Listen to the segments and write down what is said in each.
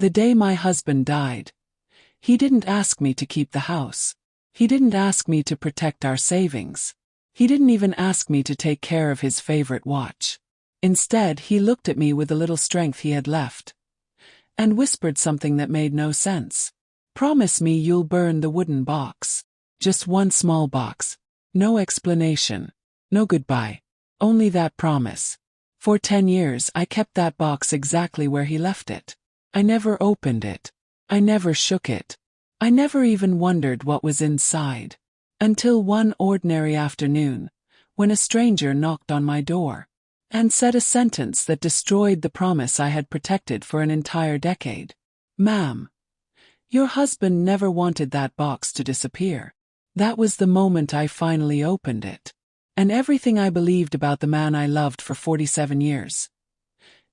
The day my husband died, he didn't ask me to keep the house. He didn't ask me to protect our savings. He didn't even ask me to take care of his favorite watch. Instead, he looked at me with the little strength he had left and whispered something that made no sense. "Promise me you'll burn the wooden box. Just one small box. No explanation. No goodbye. Only that promise." For 10 years I kept that box exactly where he left it. I never opened it. I never shook it. I never even wondered what was inside. Until one ordinary afternoon, when a stranger knocked on my door and said a sentence that destroyed the promise I had protected for an entire decade. "Ma'am, your husband never wanted that box to disappear." That was the moment I finally opened it. And everything I believed about the man I loved for 47 years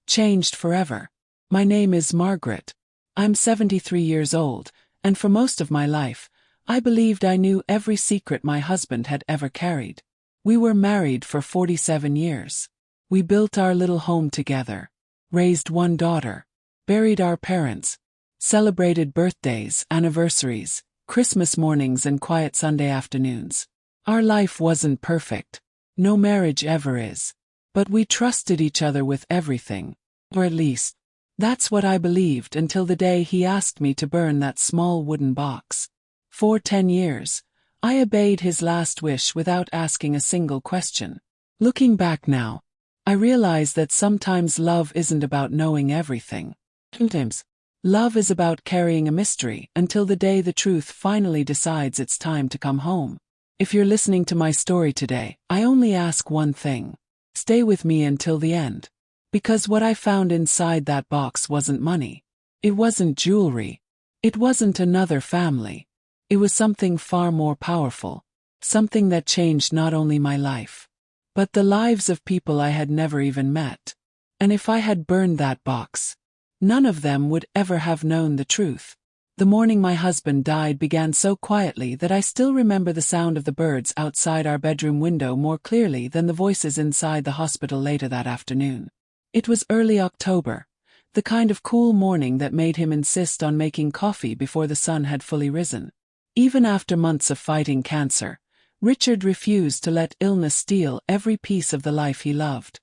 changed forever. My name is Margaret. I'm 73 years old, and for most of my life, I believed I knew every secret my husband had ever carried. We were married for 47 years. We built our little home together, raised one daughter, buried our parents, celebrated birthdays, anniversaries, Christmas mornings and quiet Sunday afternoons. Our life wasn't perfect. No marriage ever is. But we trusted each other with everything. Or at least, that's what I believed until the day he asked me to burn that small wooden box. For 10 years, I obeyed his last wish without asking a single question. Looking back now, I realize that sometimes love isn't about knowing everything. Sometimes, love is about carrying a mystery until the day the truth finally decides it's time to come home. If you're listening to my story today, I only ask one thing. Stay with me until the end. Because what I found inside that box wasn't money. It wasn't jewelry. It wasn't another family. It was something far more powerful. Something that changed not only my life, but the lives of people I had never even met. And if I had burned that box, none of them would ever have known the truth. The morning my husband died began so quietly that I still remember the sound of the birds outside our bedroom window more clearly than the voices inside the hospital later that afternoon. It was early October, the kind of cool morning that made him insist on making coffee before the sun had fully risen. Even after months of fighting cancer, Richard refused to let illness steal every piece of the life he loved.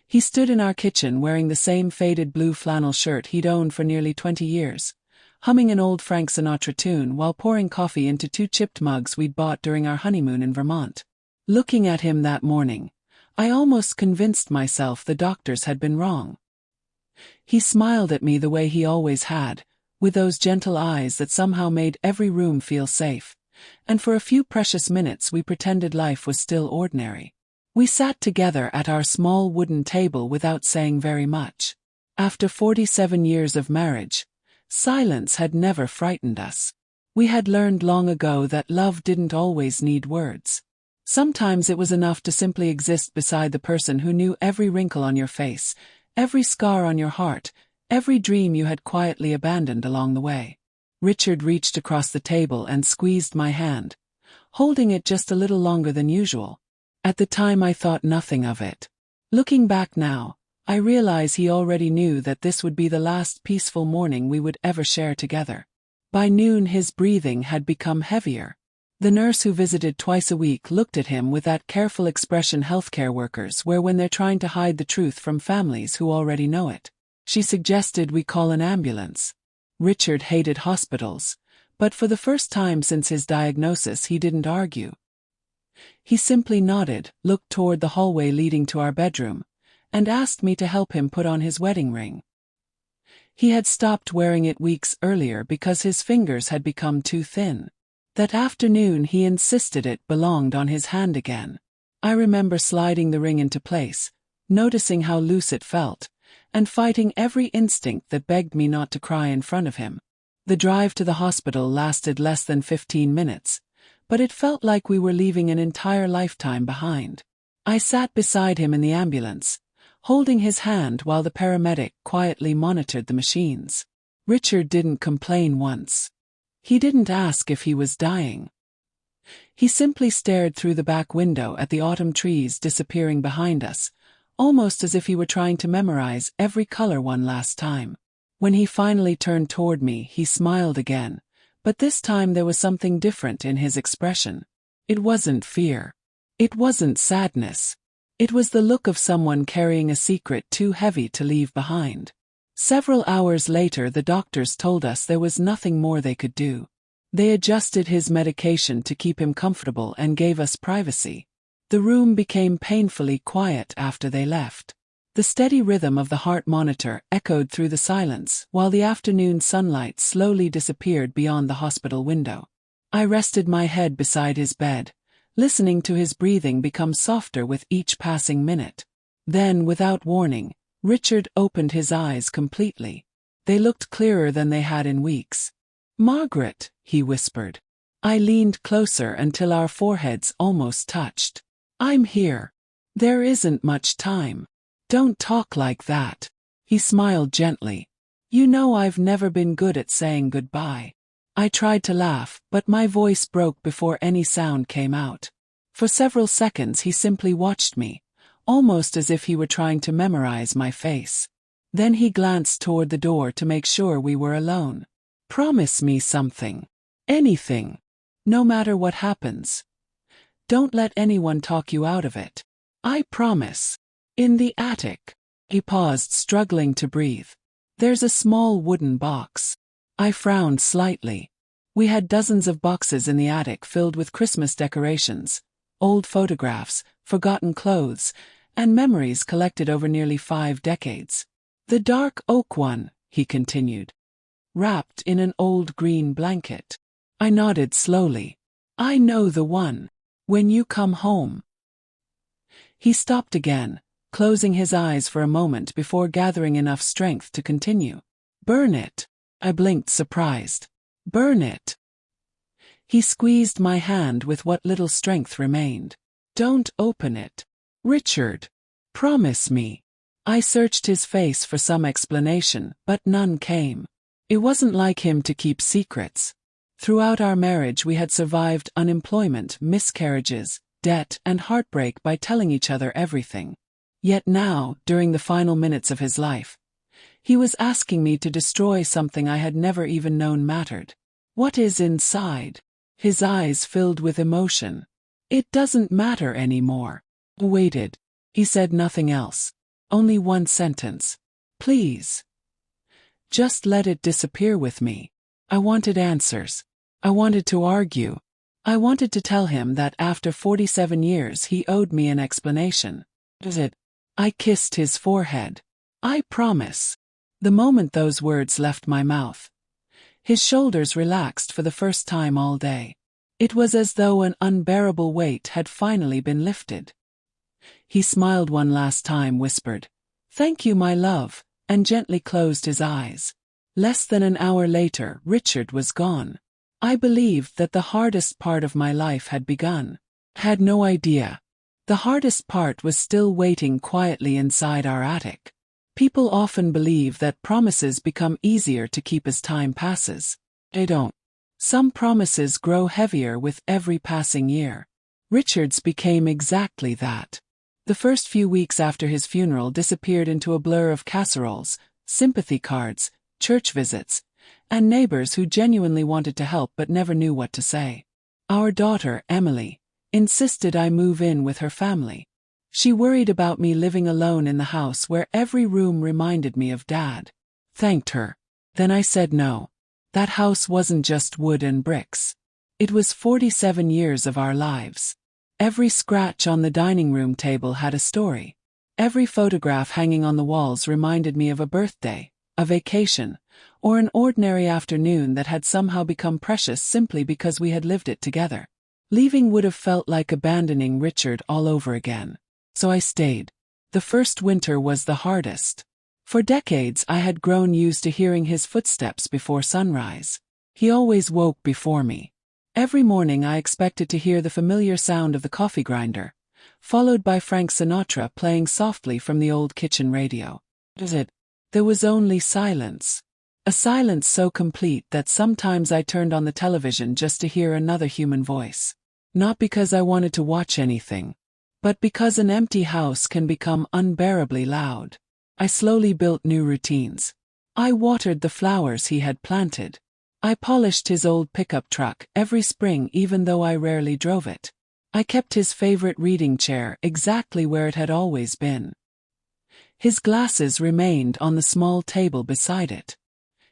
He stood in our kitchen wearing the same faded blue flannel shirt he'd owned for nearly 20 years, humming an old Frank Sinatra tune while pouring coffee into 2 chipped mugs we'd bought during our honeymoon in Vermont. Looking at him that morning, I almost convinced myself the doctors had been wrong. He smiled at me the way he always had, with those gentle eyes that somehow made every room feel safe, and for a few precious minutes we pretended life was still ordinary. We sat together at our small wooden table without saying very much. After 47 years of marriage, silence had never frightened us. We had learned long ago that love didn't always need words. Sometimes it was enough to simply exist beside the person who knew every wrinkle on your face, every scar on your heart, every dream you had quietly abandoned along the way. Richard reached across the table and squeezed my hand, holding it just a little longer than usual. At the time I thought nothing of it. Looking back now, I realize he already knew that this would be the last peaceful morning we would ever share together. By noon his breathing had become heavier. The nurse who visited twice a week looked at him with that careful expression healthcare workers wear when they're trying to hide the truth from families who already know it. She suggested we call an ambulance. Richard hated hospitals, but for the first time since his diagnosis he didn't argue. He simply nodded, looked toward the hallway leading to our bedroom, and asked me to help him put on his wedding ring. He had stopped wearing it weeks earlier because his fingers had become too thin. That afternoon he insisted it belonged on his hand again. I remember sliding the ring into place, noticing how loose it felt, and fighting every instinct that begged me not to cry in front of him. The drive to the hospital lasted less than 15 minutes, but it felt like we were leaving an entire lifetime behind. I sat beside him in the ambulance, holding his hand while the paramedic quietly monitored the machines. Richard didn't complain once. He didn't ask if he was dying. He simply stared through the back window at the autumn trees disappearing behind us, almost as if he were trying to memorize every color one last time. When he finally turned toward me, he smiled again, but this time there was something different in his expression. It wasn't fear. It wasn't sadness. It was the look of someone carrying a secret too heavy to leave behind. Several hours later, the doctors told us there was nothing more they could do. They adjusted his medication to keep him comfortable and gave us privacy. The room became painfully quiet after they left. The steady rhythm of the heart monitor echoed through the silence, while the afternoon sunlight slowly disappeared beyond the hospital window. I rested my head beside his bed, listening to his breathing become softer with each passing minute. Then, without warning, Richard opened his eyes completely. They looked clearer than they had in weeks. "Margaret," he whispered. I leaned closer until our foreheads almost touched. "I'm here. There isn't much time. Don't talk like that." He smiled gently. "You know I've never been good at saying goodbye." I tried to laugh, but my voice broke before any sound came out. For several seconds he simply watched me, almost as if he were trying to memorize my face. Then he glanced toward the door to make sure we were alone. "Promise me something. Anything. No matter what happens. Don't let anyone talk you out of it. I promise. In the attic." He paused, struggling to breathe. "There's a small wooden box." I frowned slightly. We had dozens of boxes in the attic filled with Christmas decorations, old photographs, forgotten clothes, and memories collected over nearly 5 decades. "The dark oak one," he continued, "wrapped in an old green blanket." I nodded slowly. "I know the one. When you come home." He stopped again, closing his eyes for a moment before gathering enough strength to continue. "Burn it." I blinked, surprised. "Burn it." He squeezed my hand with what little strength remained. "Don't open it. Richard. Promise me." I searched his face for some explanation, but none came. It wasn't like him to keep secrets. Throughout our marriage we had survived unemployment, miscarriages, debt, and heartbreak by telling each other everything. Yet now, during the final minutes of his life, he was asking me to destroy something I had never even known mattered. "What is inside?" His eyes filled with emotion. "It doesn't matter anymore." I waited. He said nothing else. Only one sentence. "Please. Just let it disappear with me." I wanted answers. I wanted to argue. I wanted to tell him that after 47 years he owed me an explanation. "Is it?" I kissed his forehead. "I promise." The moment those words left my mouth, his shoulders relaxed for the first time all day. It was as though an unbearable weight had finally been lifted. He smiled one last time, whispered, "Thank you, my love," and gently closed his eyes. Less than an hour later, Richard was gone. I believed that the hardest part of my life had begun. Had no idea. The hardest part was still waiting quietly inside our attic. People often believe that promises become easier to keep as time passes. They don't. Some promises grow heavier with every passing year. Richard's became exactly that. The first few weeks after his funeral disappeared into a blur of casseroles, sympathy cards, church visits, and neighbors who genuinely wanted to help but never knew what to say. Our daughter, Emily, insisted I move in with her family. She worried about me living alone in the house where every room reminded me of Dad. Thanked her. Then I said no. That house wasn't just wood and bricks. It was 47 years of our lives. Every scratch on the dining room table had a story. Every photograph hanging on the walls reminded me of a birthday, a vacation, or an ordinary afternoon that had somehow become precious simply because we had lived it together. Leaving would have felt like abandoning Richard all over again. So I stayed. The first winter was the hardest. For decades I had grown used to hearing his footsteps before sunrise. He always woke before me. Every morning I expected to hear the familiar sound of the coffee grinder, followed by Frank Sinatra playing softly from the old kitchen radio. There was only silence. A silence so complete that sometimes I turned on the television just to hear another human voice. Not because I wanted to watch anything, but because an empty house can become unbearably loud. I slowly built new routines. I watered the flowers he had planted. I polished his old pickup truck every spring even though I rarely drove it. I kept his favorite reading chair exactly where it had always been. His glasses remained on the small table beside it.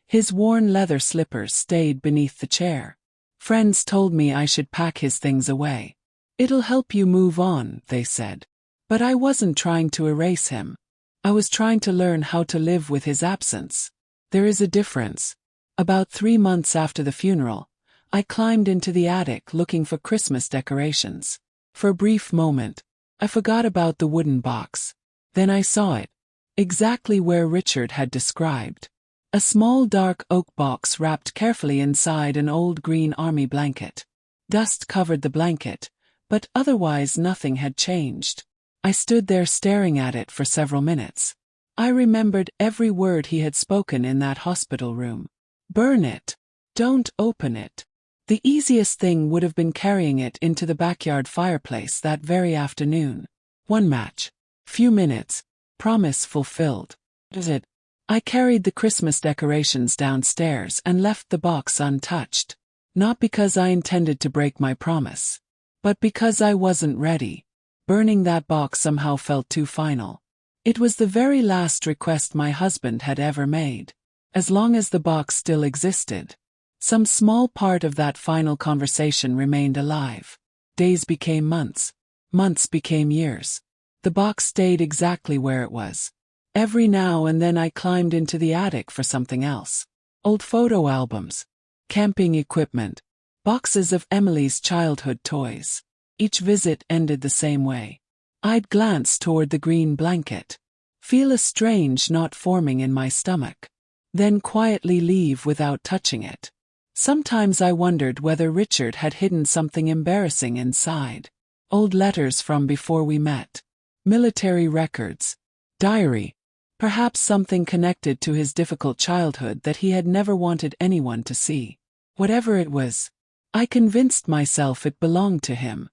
His worn leather slippers stayed beneath the chair. Friends told me I should pack his things away. "It'll help you move on," they said. But I wasn't trying to erase him. I was trying to learn how to live with his absence. There is a difference. About 3 months after the funeral, I climbed into the attic looking for Christmas decorations. For a brief moment, I forgot about the wooden box. Then I saw it, exactly where Richard had described. A small dark oak box wrapped carefully inside an old green army blanket. Dust covered the blanket, but otherwise nothing had changed. I stood there staring at it for several minutes. I remembered every word he had spoken in that hospital room. "Burn it. Don't open it." The easiest thing would have been carrying it into the backyard fireplace that very afternoon. One match. Few minutes. Promise fulfilled. Does it? I carried the Christmas decorations downstairs and left the box untouched. Not because I intended to break my promise, but because I wasn't ready. Burning that box somehow felt too final. It was the very last request my husband had ever made. As long as the box still existed, some small part of that final conversation remained alive. Days became months. Months became years. The box stayed exactly where it was. Every now and then I climbed into the attic for something else. Old photo albums, camping equipment, boxes of Emily's childhood toys. Each visit ended the same way. I'd glance toward the green blanket, feel a strange knot forming in my stomach, then quietly leave without touching it. Sometimes I wondered whether Richard had hidden something embarrassing inside. Old letters from before we met, military records, diary. Perhaps something connected to his difficult childhood that he had never wanted anyone to see. Whatever it was, I convinced myself it belonged to him.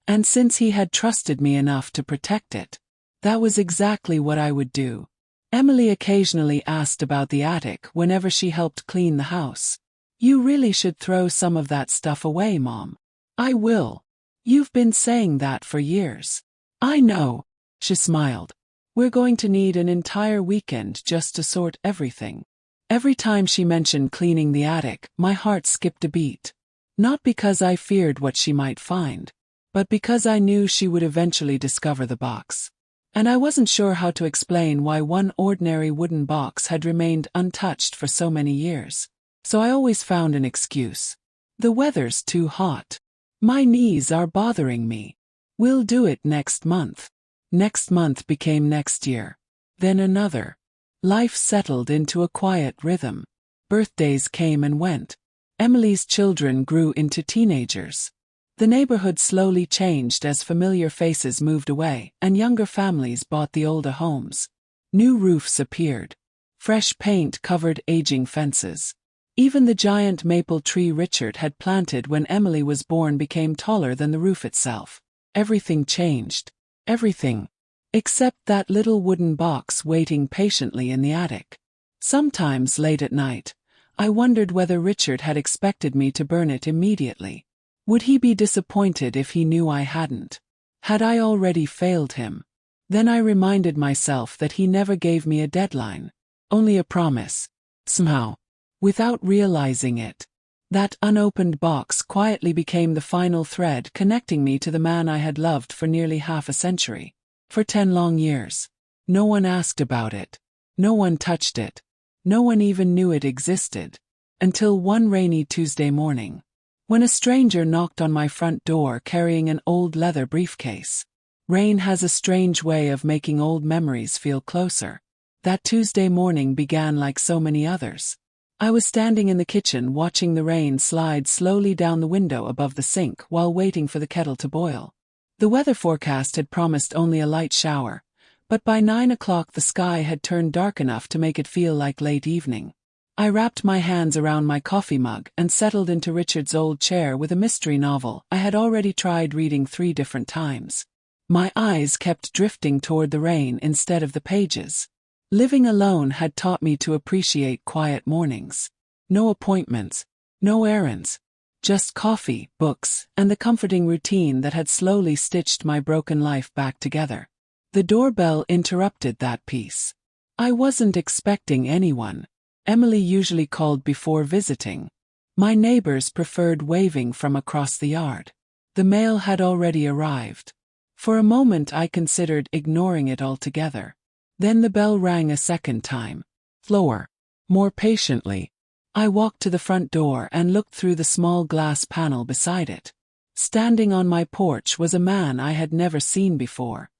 And since he had trusted me enough to protect it, that was exactly what I would do. Emily occasionally asked about the attic whenever she helped clean the house. "You really should throw some of that stuff away, Mom." "I will. You've been saying that for years." "I know," she smiled. "We're going to need an entire weekend just to sort everything." Every time she mentioned cleaning the attic, my heart skipped a beat. Not because I feared what she might find, but because I knew she would eventually discover the box. And I wasn't sure how to explain why one ordinary wooden box had remained untouched for so many years. So I always found an excuse. "The weather's too hot. My knees are bothering me. We'll do it next month." Next month became next year. Then another. Life settled into a quiet rhythm. Birthdays came and went. Emily's children grew into teenagers. The neighborhood slowly changed as familiar faces moved away and younger families bought the older homes. New roofs appeared. Fresh paint covered aging fences. Even the giant maple tree Richard had planted when Emily was born became taller than the roof itself. Everything changed. Everything. Except that little wooden box waiting patiently in the attic. Sometimes late at night, I wondered whether Richard had expected me to burn it immediately. Would he be disappointed if he knew I hadn't? Had I already failed him? Then I reminded myself that he never gave me a deadline, only a promise. Somehow, without realizing it, that unopened box quietly became the final thread connecting me to the man I had loved for nearly half a century. For 10 long years. No one asked about it. No one touched it. No one even knew it existed. Until one rainy Tuesday morning, when a stranger knocked on my front door carrying an old leather briefcase. Rain has a strange way of making old memories feel closer. That Tuesday morning began like so many others. I was standing in the kitchen watching the rain slide slowly down the window above the sink while waiting for the kettle to boil. The weather forecast had promised only a light shower, but by 9 o'clock the sky had turned dark enough to make it feel like late evening. I wrapped my hands around my coffee mug and settled into Richard's old chair with a mystery novel I had already tried reading 3 different times. My eyes kept drifting toward the rain instead of the pages. Living alone had taught me to appreciate quiet mornings. No appointments, no errands, just coffee, books, and the comforting routine that had slowly stitched my broken life back together. The doorbell interrupted that peace. I wasn't expecting anyone. Emily usually called before visiting. My neighbors preferred waving from across the yard. The mail had already arrived. For a moment I considered ignoring it altogether. Then the bell rang a second time. Slower, more patiently. I walked to the front door and looked through the small glass panel beside it. Standing on my porch was a man I had never seen before.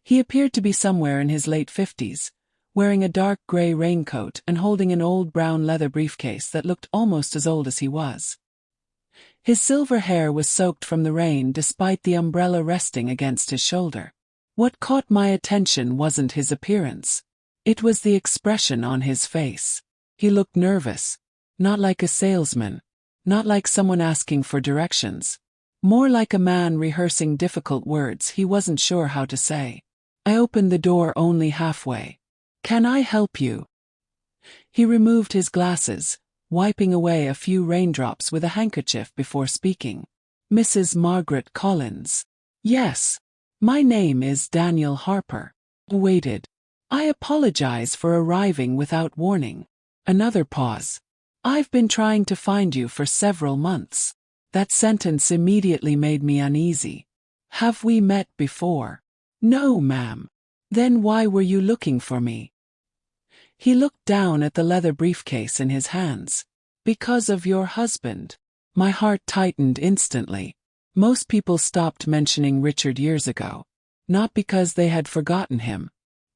He appeared to be somewhere in his late 50s, wearing a dark gray raincoat and holding an old brown leather briefcase that looked almost as old as he was. His silver hair was soaked from the rain despite the umbrella resting against his shoulder. What caught my attention wasn't his appearance. It was the expression on his face. He looked nervous, not like a salesman, not like someone asking for directions, more like a man rehearsing difficult words he wasn't sure how to say. I opened the door only halfway. "Can I help you?" He removed his glasses, wiping away a few raindrops with a handkerchief before speaking. "Mrs. Margaret Collins." "Yes. My name is Daniel Harper." Waited. "I apologize for arriving without warning." Another pause. "I've been trying to find you for several months." That sentence immediately made me uneasy. "Have we met before?" "No, ma'am." "Then why were you looking for me?" He looked down at the leather briefcase in his hands. "Because of your husband." My heart tightened instantly. Most people stopped mentioning Richard years ago. Not because they had forgotten him,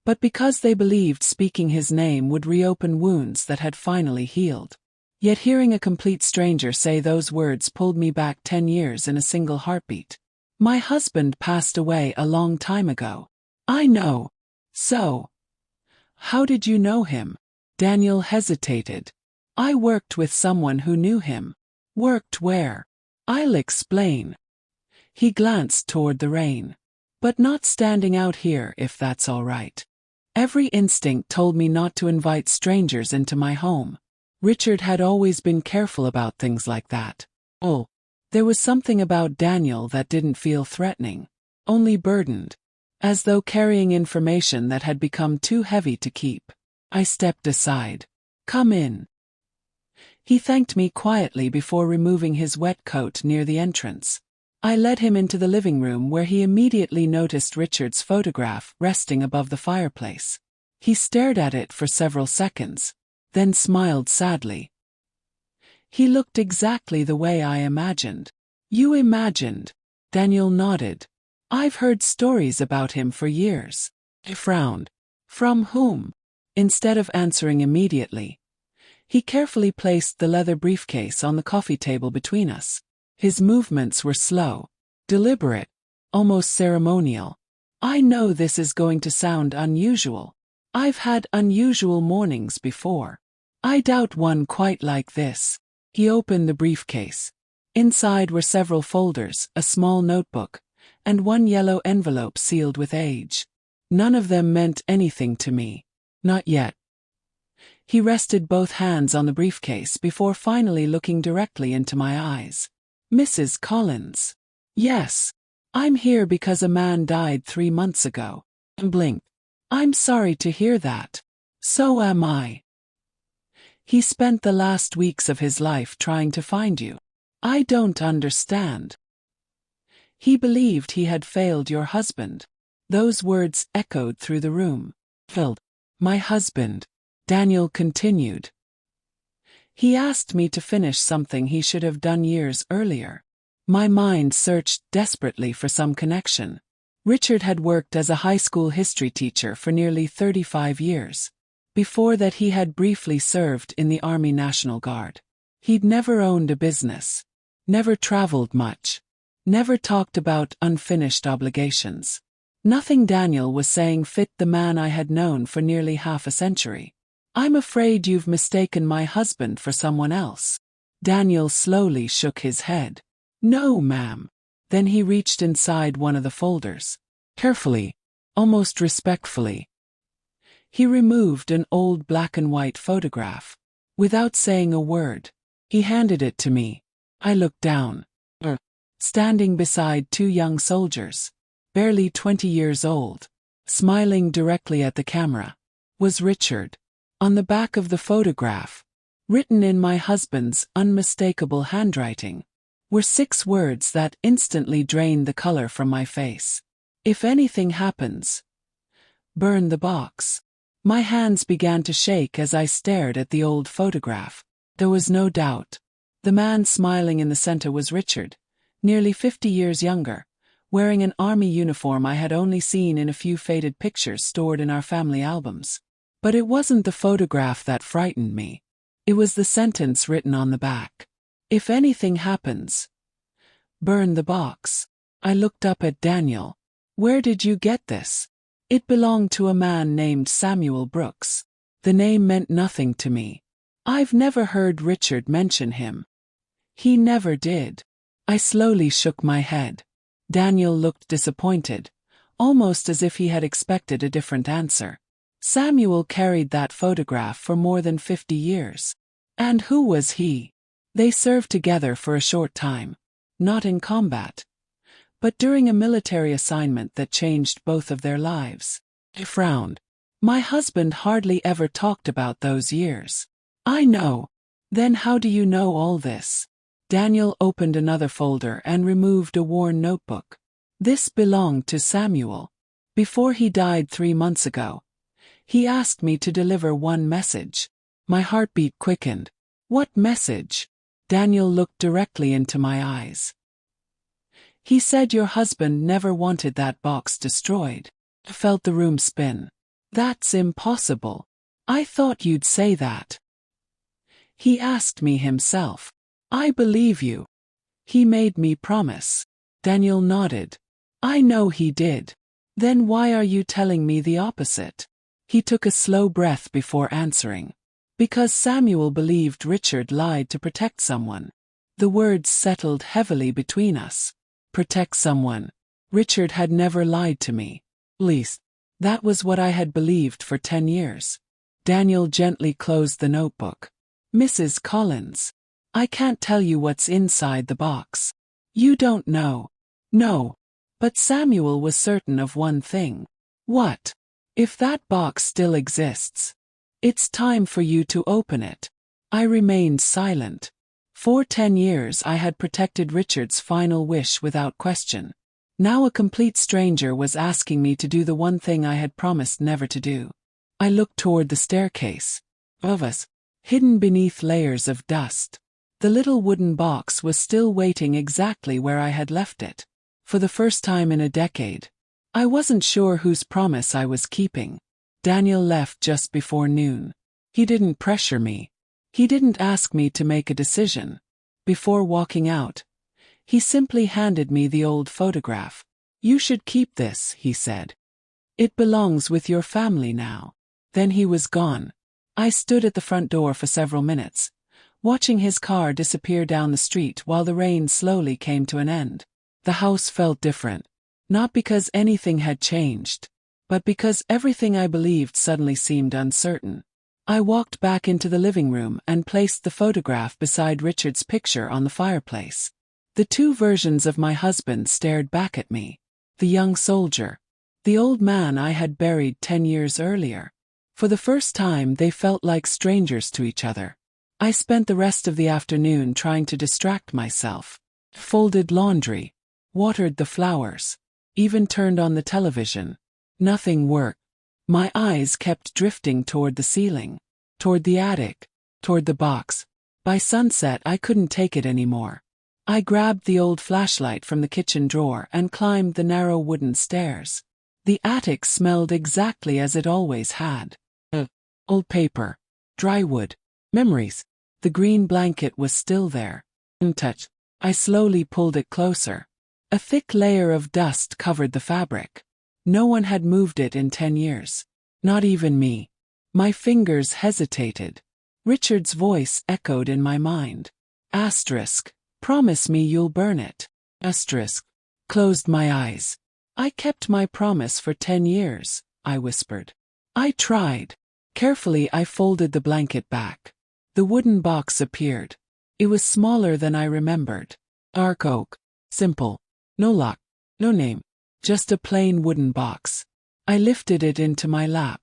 but because they believed speaking his name would reopen wounds that had finally healed. Yet hearing a complete stranger say those words pulled me back 10 years in a single heartbeat. "My husband passed away a long time ago." "I know. So, how did you know him?" Daniel hesitated. "I worked with someone who knew him." "Worked where?" "I'll explain." He glanced toward the rain. "But not standing out here if that's all right. Every instinct told me not to invite strangers into my home." Richard had always been careful about things like that. Oh, there was something about Daniel that didn't feel threatening, only burdened, as though carrying information that had become too heavy to keep. I stepped aside. "Come in." He thanked me quietly before removing his wet coat near the entrance. I led him into the living room where he immediately noticed Richard's photograph resting above the fireplace. He stared at it for several seconds, then smiled sadly. "He looked exactly the way I imagined." "You imagined?" Daniel nodded. "I've heard stories about him for years." I frowned. "From whom?" Instead of answering immediately, he carefully placed the leather briefcase on the coffee table between us. His movements were slow, deliberate, almost ceremonial. "I know this is going to sound unusual. I've had unusual mornings before. I doubt one quite like this." He opened the briefcase. Inside were several folders, a small notebook, and one yellow envelope sealed with age. None of them meant anything to me. Not yet. He rested both hands on the briefcase before finally looking directly into my eyes. "Mrs. Collins." "Yes. I'm here because a man died 3 months ago." I blinked. "I'm sorry to hear that." "So am I." "He spent the last weeks of his life trying to find you." "I don't understand." "He believed he had failed your husband." Those words echoed through the room. "Failed my husband," Daniel continued. "He asked me to finish something he should have done years earlier." My mind searched desperately for some connection. Richard had worked as a high school history teacher for nearly 35 years. Before that he had briefly served in the Army National Guard. He'd never owned a business, never traveled much, never talked about unfinished obligations. Nothing Daniel was saying fit the man I had known for nearly half a century. "I'm afraid you've mistaken my husband for someone else." Daniel slowly shook his head. "No, ma'am." Then he reached inside one of the folders. Carefully, almost respectfully, He removed an old black and white photograph. Without saying a word, he handed it to me. I looked down. Standing beside two young soldiers, barely 20 years old, smiling directly at the camera, was Richard. On the back of the photograph, written in my husband's unmistakable handwriting, were 6 words that instantly drained the color from my face. If anything happens, burn the box. My hands began to shake as I stared at the old photograph. There was no doubt. The man smiling in the center was Richard, nearly 50 years younger, wearing an army uniform I had only seen in a few faded pictures stored in our family albums. But it wasn't the photograph that frightened me. It was the sentence written on the back. If anything happens, burn the box. I looked up at Daniel. Where did you get this? It belonged to a man named Samuel Brooks. The name meant nothing to me. I've never heard Richard mention him. He never did. I slowly shook my head. Daniel looked disappointed, almost as if he had expected a different answer. Samuel carried that photograph for more than 50 years. And who was he? They served together for a short time, not in combat, but during a military assignment that changed both of their lives. I frowned. My husband hardly ever talked about those years. I know. Then how do you know all this? Daniel opened another folder and removed a worn notebook. This belonged to Samuel. Before he died 3 months ago, he asked me to deliver one message. My heartbeat quickened. What message? Daniel looked directly into my eyes. He said your husband never wanted that box destroyed. I felt the room spin. That's impossible. I thought you'd say that. He asked me himself. I believe you. He made me promise. Daniel nodded. I know he did. Then why are you telling me the opposite? He took a slow breath before answering. Because Samuel believed Richard lied to protect someone. The words settled heavily between us. Protect someone. Richard had never lied to me. At least, that was what I had believed for 10 years. Daniel gently closed the notebook. Mrs. Collins, I can't tell you what's inside the box. You don't know. No. But Samuel was certain of one thing. What? If that box still exists, it's time for you to open it. I remained silent. For 10 years I had protected Richard's final wish without question. Now a complete stranger was asking me to do the one thing I had promised never to do. I looked toward the staircase. Above us, hidden beneath layers of dust, the little wooden box was still waiting exactly where I had left it. For the first time in a decade, I wasn't sure whose promise I was keeping. Daniel left just before noon. He didn't pressure me. He didn't ask me to make a decision. Before walking out, he simply handed me the old photograph. You should keep this, he said. It belongs with your family now. Then he was gone. I stood at the front door for several minutes, watching his car disappear down the street while the rain slowly came to an end. The house felt different, not because anything had changed, but because everything I believed suddenly seemed uncertain. I walked back into the living room and placed the photograph beside Richard's picture on the fireplace. The two versions of my husband stared back at me. The young soldier, the old man I had buried 10 years earlier. For the first time they felt like strangers to each other. I spent the rest of the afternoon trying to distract myself. Folded laundry, watered the flowers, even turned on the television. Nothing worked. My eyes kept drifting toward the ceiling, toward the attic, toward the box. By sunset I couldn't take it anymore. I grabbed the old flashlight from the kitchen drawer and climbed the narrow wooden stairs. The attic smelled exactly as it always had. Old paper, dry wood, memories. The green blanket was still there. Untouched. I slowly pulled it closer. A thick layer of dust covered the fabric. No one had moved it in 10 years. Not even me. My fingers hesitated. Richard's voice echoed in my mind. Asterisk. Promise me you'll burn it. Asterisk. Closed my eyes. I kept my promise for 10 years, I whispered. I tried. Carefully I folded the blanket back. The wooden box appeared. It was smaller than I remembered. Dark oak. Simple. No lock. No name. Just a plain wooden box. I lifted it into my lap.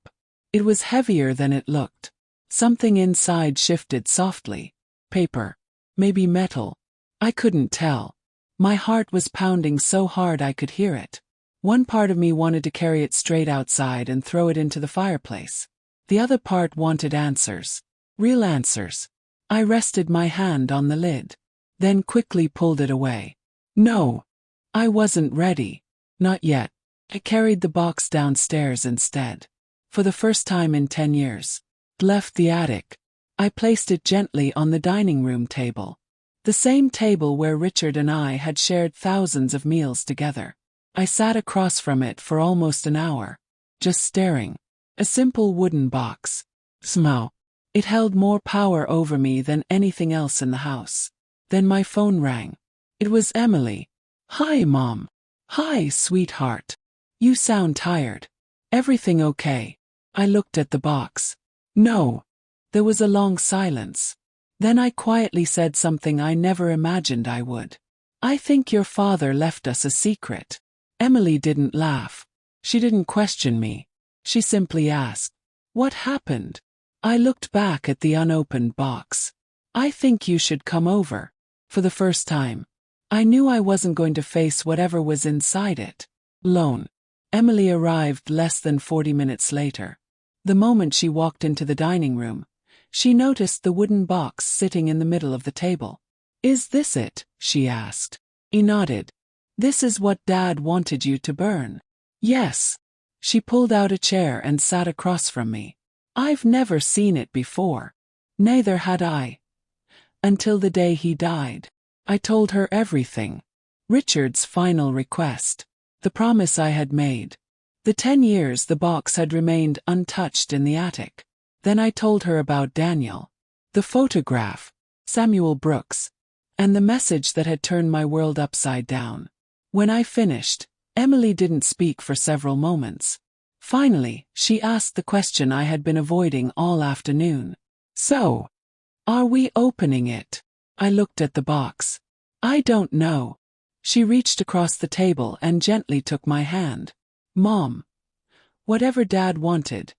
It was heavier than it looked. Something inside shifted softly. Paper. Maybe metal. I couldn't tell. My heart was pounding so hard I could hear it. One part of me wanted to carry it straight outside and throw it into the fireplace. The other part wanted answers. Real answers. I rested my hand on the lid. Then quickly pulled it away. No. I wasn't ready. Not yet. I carried the box downstairs instead. For the first time in 10 years. Left the attic. I placed it gently on the dining room table. The same table where Richard and I had shared thousands of meals together. I sat across from it for almost an hour. Just staring. A simple wooden box. Somehow, it held more power over me than anything else in the house. Then my phone rang. It was Emily. Hi, Mom. Hi, sweetheart. You sound tired. Everything okay? I looked at the box. No. There was a long silence. Then I quietly said something I never imagined I would. I think your father left us a secret. Emily didn't laugh. She didn't question me. She simply asked, "What happened?" I looked back at the unopened box. "I think you should come over." For the first time, I knew I wasn't going to face whatever was inside it alone. Emily arrived less than 40 minutes later. The moment she walked into the dining room, she noticed the wooden box sitting in the middle of the table. "Is this it?" she asked. He nodded. "This is what Dad wanted you to burn." "Yes." She pulled out a chair and sat across from me. "I've never seen it before." Neither had I. Until the day he died. I told her everything. Richard's final request. The promise I had made. The 10 years the box had remained untouched in the attic. Then I told her about Daniel. The photograph. Samuel Brooks. And the message that had turned my world upside down. When I finished, Emily didn't speak for several moments. Finally, she asked the question I had been avoiding all afternoon. "So, are we opening it?" I looked at the box. "I don't know." She reached across the table and gently took my hand. "Mom, whatever Dad wanted,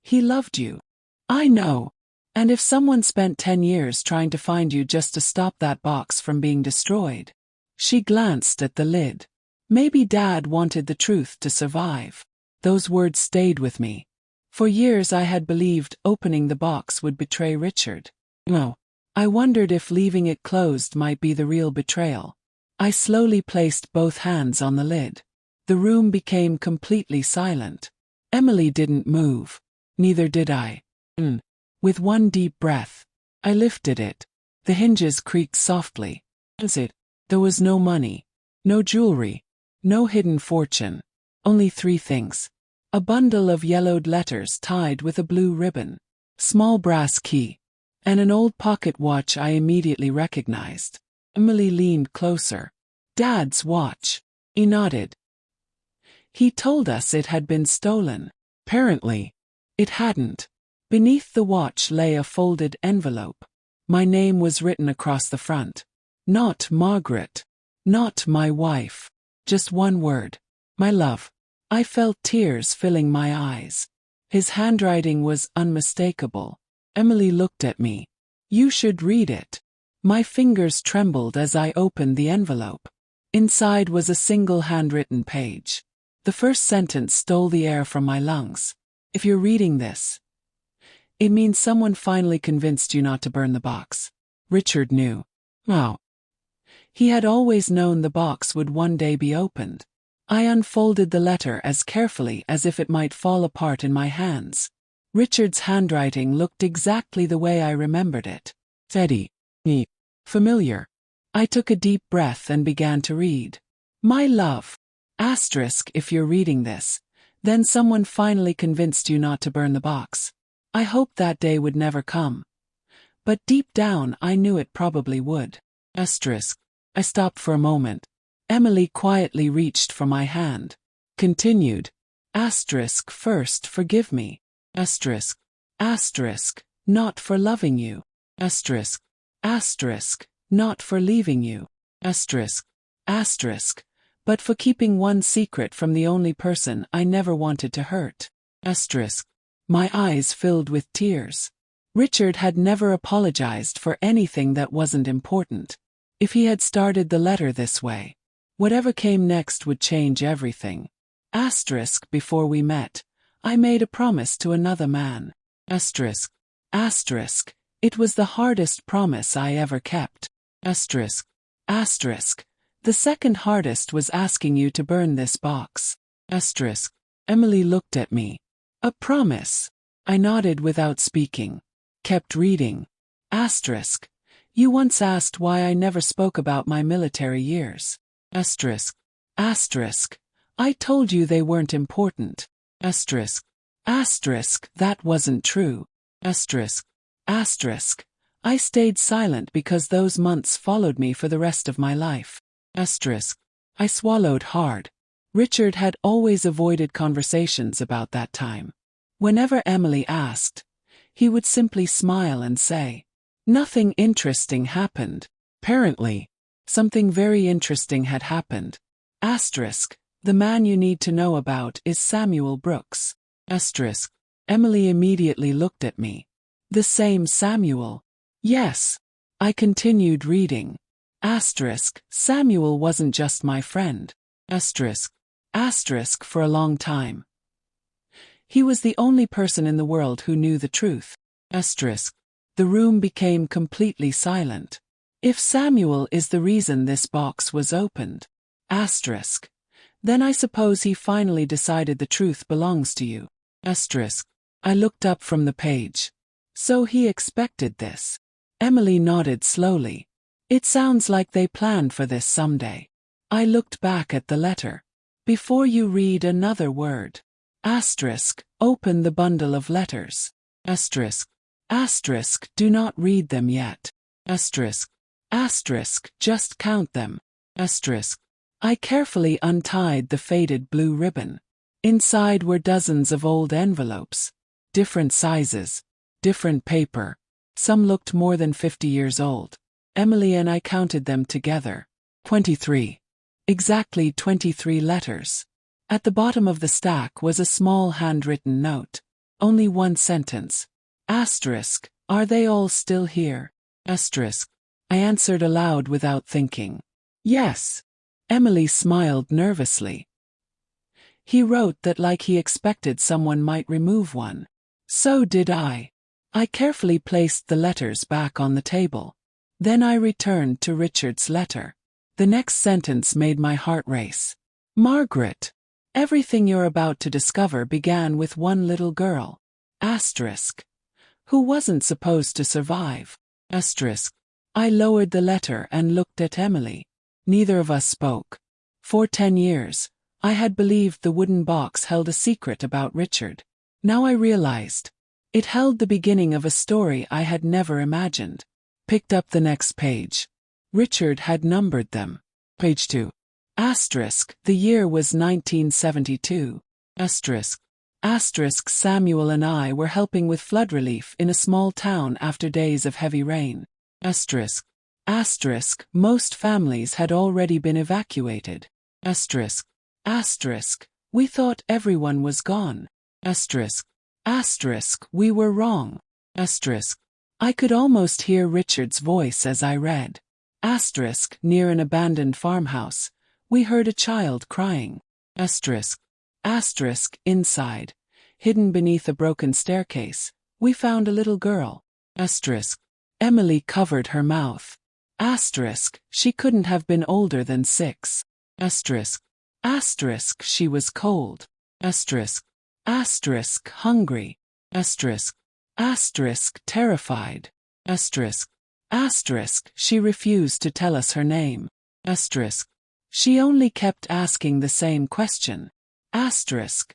he loved you. I know. And if someone spent 10 years trying to find you just to stop that box from being destroyed." She glanced at the lid. Maybe Dad wanted the truth to survive. Those words stayed with me. For years I had believed opening the box would betray Richard. No. I wondered if leaving it closed might be the real betrayal. I slowly placed both hands on the lid. The room became completely silent. Emily didn't move. Neither did I. With one deep breath, I lifted it. The hinges creaked softly. There was no money, no jewelry, no hidden fortune. Only 3 things. A bundle of yellowed letters tied with a blue ribbon, small brass key, and an old pocket watch I immediately recognized. Emily leaned closer. "Dad's watch." He nodded. "He told us it had been stolen." Apparently, it hadn't. Beneath the watch lay a folded envelope. My name was written across the front. Not Margaret. Not my wife. Just one word. My love. I felt tears filling my eyes. His handwriting was unmistakable. Emily looked at me. "You should read it." My fingers trembled as I opened the envelope. Inside was a single handwritten page. The first sentence stole the air from my lungs. "If you're reading this, it means someone finally convinced you not to burn the box." Richard knew. Wow. He had always known the box would one day be opened. I unfolded the letter as carefully as if it might fall apart in my hands. Richard's handwriting looked exactly the way I remembered it. Steady. Familiar. I took a deep breath and began to read. "My love. Asterisk if you're reading this. Then someone finally convinced you not to burn the box. I hoped that day would never come. But deep down I knew it probably would. Asterisk." I stopped for a moment. Emily quietly reached for my hand. Continued. Asterisk first forgive me. Asterisk. Asterisk. Not for loving you. Asterisk. Asterisk. Not for leaving you. Asterisk. Asterisk. But for keeping one secret from the only person I never wanted to hurt. Asterisk. My eyes filled with tears. Richard had never apologized for anything that wasn't important. If he had started the letter this way, whatever came next would change everything. Asterisk. Before we met, I made a promise to another man. Asterisk. Asterisk. It was the hardest promise I ever kept. Asterisk. Asterisk. The second hardest was asking you to burn this box. Asterisk. Emily looked at me. A promise. I nodded without speaking. Kept reading. Asterisk. You once asked why I never spoke about my military years. Asterisk. Asterisk. I told you they weren't important. Asterisk. Asterisk. That wasn't true. Asterisk. Asterisk. I stayed silent because those months followed me for the rest of my life. Asterisk. I swallowed hard. Richard had always avoided conversations about that time. Whenever Emily asked, he would simply smile and say, "Nothing interesting happened." Apparently, something very interesting had happened. Asterisk. The man you need to know about is Samuel Brooks. Asterisk. Emily immediately looked at me. The same Samuel? Yes. I continued reading. Asterisk. Samuel wasn't just my friend. Asterisk. Asterisk. For a long time. He was the only person in the world who knew the truth. Asterisk. The room became completely silent. If Samuel is the reason this box was opened. Asterisk. Then I suppose he finally decided the truth belongs to you. Asterisk. I looked up from the page. So he expected this. Emily nodded slowly. It sounds like they planned for this someday. I looked back at the letter. Before you read another word. Asterisk. Open the bundle of letters. Asterisk. Asterisk. Do not read them yet. Asterisk. Asterisk. Just count them. Asterisk. I carefully untied the faded blue ribbon. Inside were dozens of old envelopes. Different sizes. Different paper. Some looked more than 50 years old. Emily and I counted them together. 23. Exactly 23 letters. At the bottom of the stack was a small handwritten note. Only one sentence. Asterisk. Are they all still here? Asterisk. I answered aloud without thinking. Yes. Emily smiled nervously. He wrote that like he expected someone might remove one. So did I. I carefully placed the letters back on the table. Then I returned to Richard's letter. The next sentence made my heart race. Margaret. Everything you're about to discover began with one little girl. Asterisk. Who wasn't supposed to survive. Asterisk. I lowered the letter and looked at Emily. Neither of us spoke. For 10 years, I had believed the wooden box held a secret about Richard. Now I realized. It held the beginning of a story I had never imagined. Picked up the next page. Richard had numbered them. Page 2. Asterisk. The year was 1972. Asterisk. Asterisk. Samuel and I were helping with flood relief in a small town after days of heavy rain. Asterisk. Asterisk. Most families had already been evacuated. Asterisk. Asterisk. We thought everyone was gone. Asterisk. Asterisk. We were wrong. Asterisk. I could almost hear Richard's voice as I read. Asterisk. Near an abandoned farmhouse, we heard a child crying. Asterisk. Asterisk. Inside, hidden beneath a broken staircase, we found a little girl. Asterisk. Emily covered her mouth. Asterisk. She couldn't have been older than 6. Asterisk. Asterisk. She was cold. Asterisk. Asterisk. Hungry. Asterisk. Asterisk. Terrified. Asterisk. Asterisk. She refused to tell us her name. Asterisk. She only kept asking the same question. Asterisk.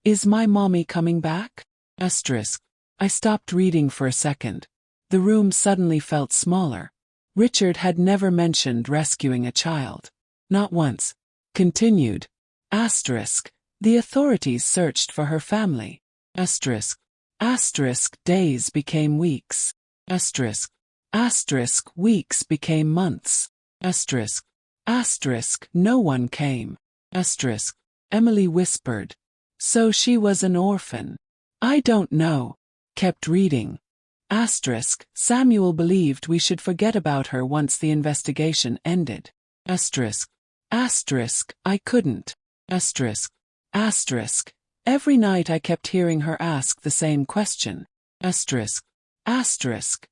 Is my mommy coming back? Asterisk. I stopped reading for a second. The room suddenly felt smaller. Richard had never mentioned rescuing a child. Not once. Continued. Asterisk. The authorities searched for her family. Asterisk. Asterisk. Days became weeks. Asterisk. Asterisk. Weeks became months. Asterisk. Asterisk. No one came. Asterisk. Emily whispered. So she was an orphan. I don't know. Kept reading. Asterisk. Samuel believed we should forget about her once the investigation ended. Asterisk. Asterisk. I couldn't. Asterisk. Asterisk. Every night I kept hearing her ask the same question. Asterisk. Asterisk.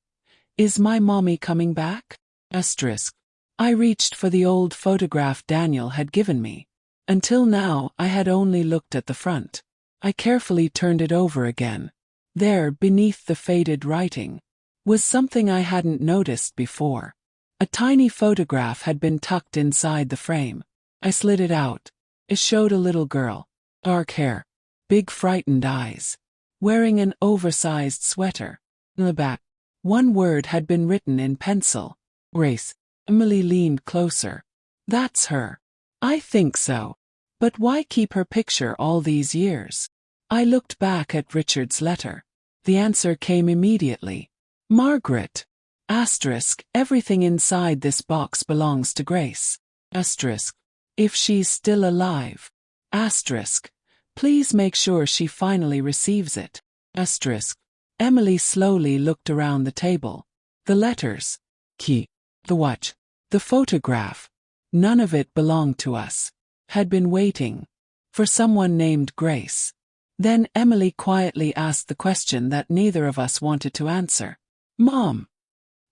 Is my mommy coming back? Asterisk. I reached for the old photograph Daniel had given me. Until now, I had only looked at the front. I carefully turned it over again. There, beneath the faded writing, was something I hadn't noticed before. A tiny photograph had been tucked inside the frame. I slid it out. It showed a little girl. Dark hair. Big frightened eyes. Wearing an oversized sweater. In the back, one word had been written in pencil. Grace. Emily leaned closer. That's her. I think so. But why keep her picture all these years? I looked back at Richard's letter. The answer came immediately. Margaret. Asterisk. Everything inside this box belongs to Grace. Asterisk. If she's still alive. Asterisk. Please make sure she finally receives it. Asterisk. Emily slowly looked around the table. The letters. Key. The watch. The photograph. None of it belonged to us. Had been waiting. For someone named Grace. Then Emily quietly asked the question that neither of us wanted to answer. Mom.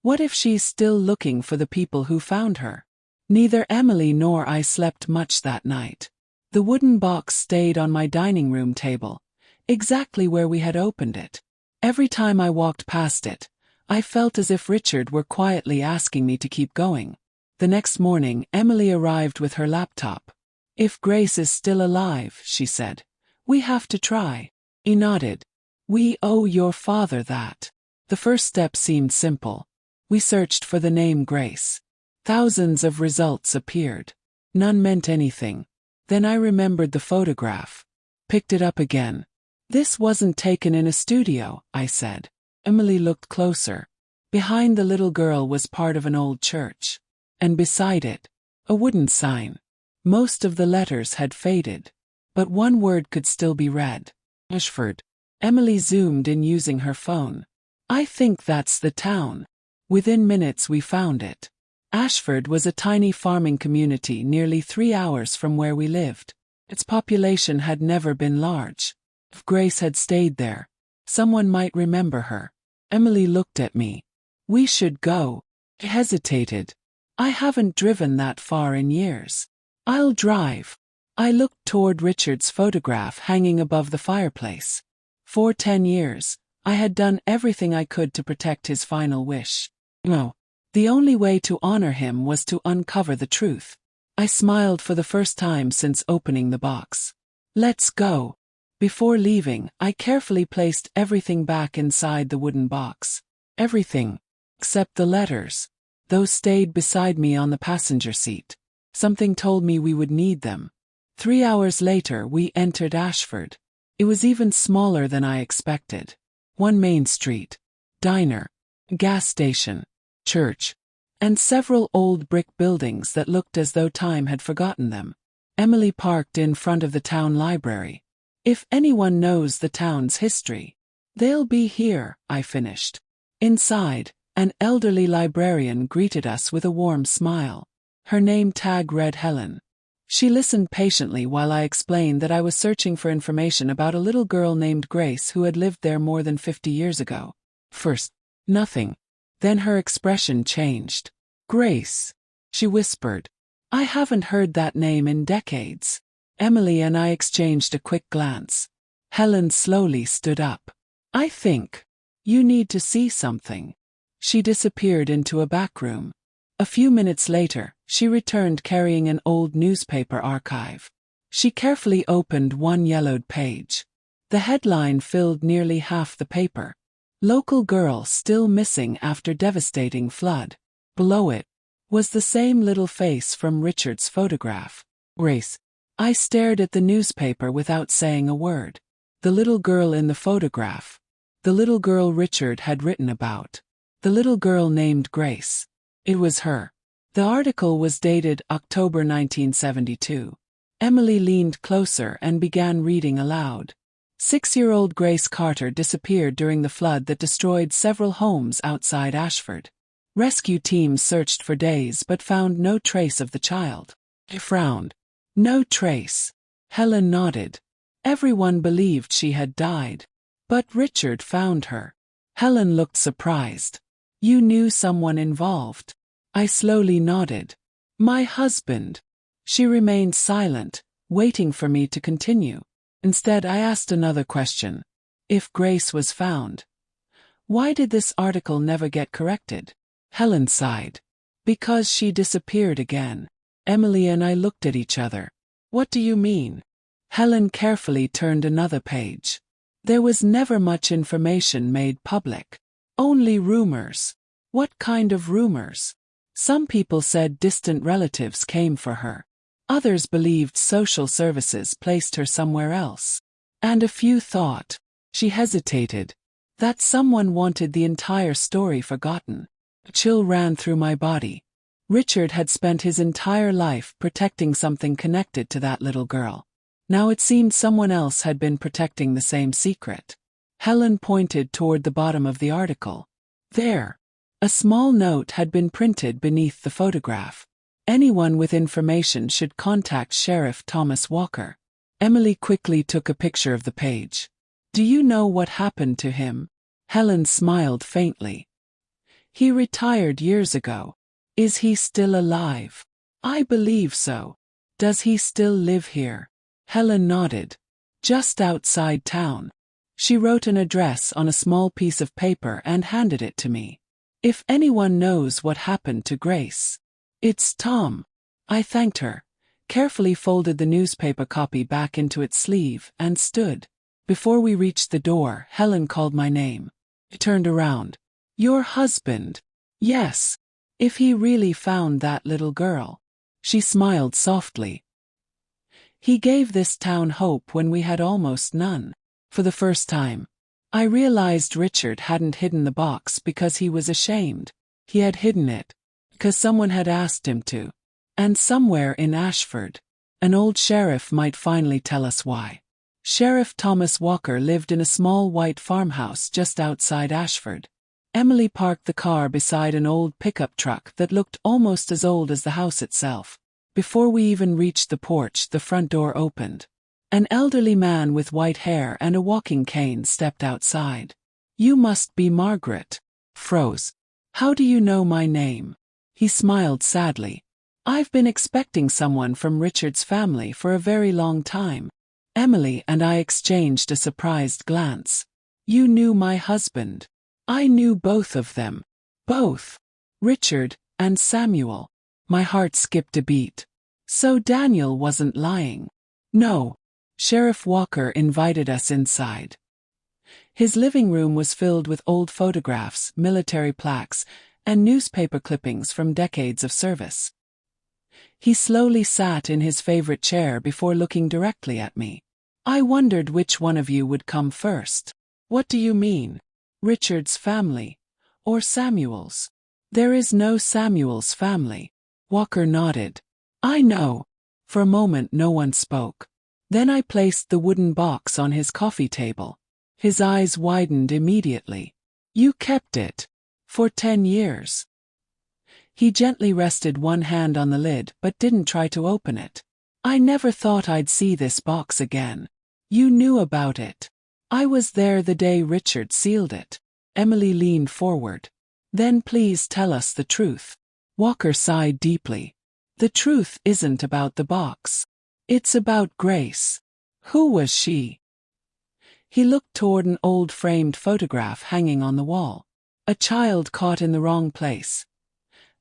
What if she's still looking for the people who found her? Neither Emily nor I slept much that night. The wooden box stayed on my dining room table, exactly where we had opened it. Every time I walked past it, I felt as if Richard were quietly asking me to keep going. The next morning, Emily arrived with her laptop. If Grace is still alive, she said, we have to try. He nodded. We owe your father that. The first step seemed simple. We searched for the name Grace. Thousands of results appeared. None meant anything. Then I remembered the photograph. Picked it up again. This wasn't taken in a studio, I said. Emily looked closer. Behind the little girl was part of an old church. And beside it, a wooden sign. Most of the letters had faded. But one word could still be read. Ashford. Emily zoomed in using her phone. I think that's the town. Within minutes we found it. Ashford was a tiny farming community nearly 3 hours from where we lived. Its population had never been large. If Grace had stayed there, someone might remember her. Emily looked at me. We should go. I hesitated. I haven't driven that far in years. I'll drive. I looked toward Richard's photograph hanging above the fireplace. For 10 years, I had done everything I could to protect his final wish. No. The only way to honor him was to uncover the truth. I smiled for the first time since opening the box. Let's go. Before leaving, I carefully placed everything back inside the wooden box. Everything. Except the letters. Those stayed beside me on the passenger seat. Something told me we would need them. 3 hours later, we entered Ashford. It was even smaller than I expected. One main street. Diner. Gas station. Church. And several old brick buildings that looked as though time had forgotten them. Emily parked in front of the town library. If anyone knows the town's history, they'll be here, I finished. Inside, an elderly librarian greeted us with a warm smile. Her name tag read Helen. She listened patiently while I explained that I was searching for information about a little girl named Grace who had lived there more than 50 years ago. First, nothing. Then her expression changed. Grace, she whispered. I haven't heard that name in decades. Emily and I exchanged a quick glance. Helen slowly stood up. I think you need to see something. She disappeared into a back room. A few minutes later, she returned carrying an old newspaper archive. She carefully opened one yellowed page. The headline filled nearly half the paper. Local girl still missing after devastating flood. Below it was the same little face from Richard's photograph. Grace. I stared at the newspaper without saying a word. The little girl in the photograph. The little girl Richard had written about. The little girl named Grace. It was her. The article was dated October 1972. Emily leaned closer and began reading aloud. 6-year-old Grace Carter disappeared during the flood that destroyed several homes outside Ashford. Rescue teams searched for days but found no trace of the child. I frowned. No trace. Helen nodded. Everyone believed she had died. But Richard found her. Helen looked surprised. You knew someone involved. I slowly nodded. My husband. She remained silent, waiting for me to continue. Instead, I asked another question. If Grace was found, why did this article never get corrected? Helen sighed. Because she disappeared again. Emily and I looked at each other. What do you mean? Helen carefully turned another page. There was never much information made public. Only rumors. What kind of rumors? Some people said distant relatives came for her. Others believed social services placed her somewhere else. And a few thought, she hesitated, that someone wanted the entire story forgotten. A chill ran through my body. Richard had spent his entire life protecting something connected to that little girl. Now it seemed someone else had been protecting the same secret. Helen pointed toward the bottom of the article. There. A small note had been printed beneath the photograph. Anyone with information should contact Sheriff Thomas Walker. Emily quickly took a picture of the page. Do you know what happened to him? Helen smiled faintly. He retired years ago. Is he still alive? I believe so. Does he still live here? Helen nodded. Just outside town. She wrote an address on a small piece of paper and handed it to me. If anyone knows what happened to Grace, it's Tom. I thanked her, carefully folded the newspaper copy back into its sleeve, and stood. Before we reached the door, Helen called my name. I turned around. Your husband? Yes. If he really found that little girl. She smiled softly. He gave this town hope when we had almost none. For the first time, I realized Richard hadn't hidden the box because he was ashamed. He had hidden it because someone had asked him to. And somewhere in Ashford, an old sheriff might finally tell us why. Sheriff Thomas Walker lived in a small white farmhouse just outside Ashford. Emily parked the car beside an old pickup truck that looked almost as old as the house itself. Before we even reached the porch, the front door opened. An elderly man with white hair and a walking cane stepped outside. You must be Margaret. Froze. How do you know my name? He smiled sadly. I've been expecting someone from Richard's family for a very long time. Emily and I exchanged a surprised glance. You knew my husband. I knew both of them. Both. Richard and Samuel. My heart skipped a beat. So Daniel wasn't lying. No. Sheriff Walker invited us inside. His living room was filled with old photographs, military plaques, and newspaper clippings from decades of service. He slowly sat in his favorite chair before looking directly at me. I wondered which one of you would come first. What do you mean? Richard's family? Or Samuel's? There is no Samuel's family. Walker nodded. I know. For a moment no one spoke. Then I placed the wooden box on his coffee table. His eyes widened immediately. You kept it. For 10 years. He gently rested one hand on the lid but didn't try to open it. I never thought I'd see this box again. You knew about it. I was there the day Richard sealed it. Emily leaned forward. Then please tell us the truth. Walker sighed deeply. The truth isn't about the box. It's about Grace. Who was she? He looked toward an old framed photograph hanging on the wall. A child caught in the wrong place.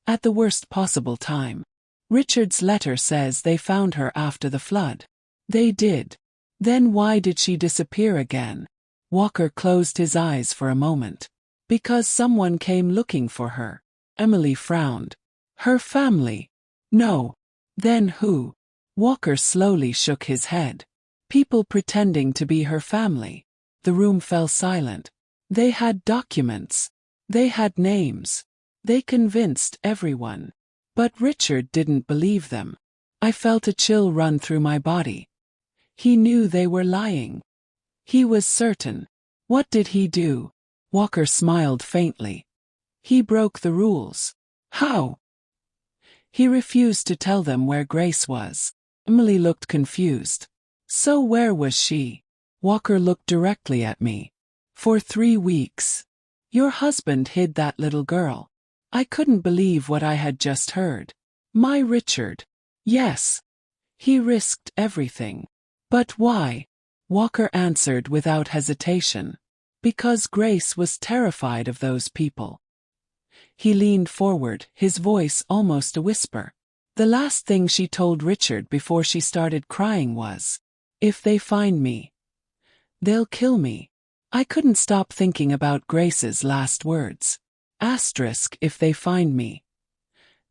At the worst possible time. Richard's letter says they found her after the flood. They did. Then why did she disappear again? Walker closed his eyes for a moment. Because someone came looking for her. Emily frowned. Her family? No. Then who? Walker slowly shook his head. People pretending to be her family. The room fell silent. They had documents. They had names. They convinced everyone. But Richard didn't believe them. I felt a chill run through my body. He knew they were lying. He was certain. What did he do? Walker smiled faintly. He broke the rules. How? He refused to tell them where Grace was. Emily looked confused. So where was she? Walker looked directly at me. For 3 weeks. Your husband hid that little girl. I couldn't believe what I had just heard. My Richard. Yes. He risked everything. But why? Walker answered without hesitation. Because Grace was terrified of those people. He leaned forward, his voice almost a whisper. The last thing she told Richard before she started crying was, "If they find me, they'll kill me." I couldn't stop thinking about Grace's last words. Asterisk, if they find me,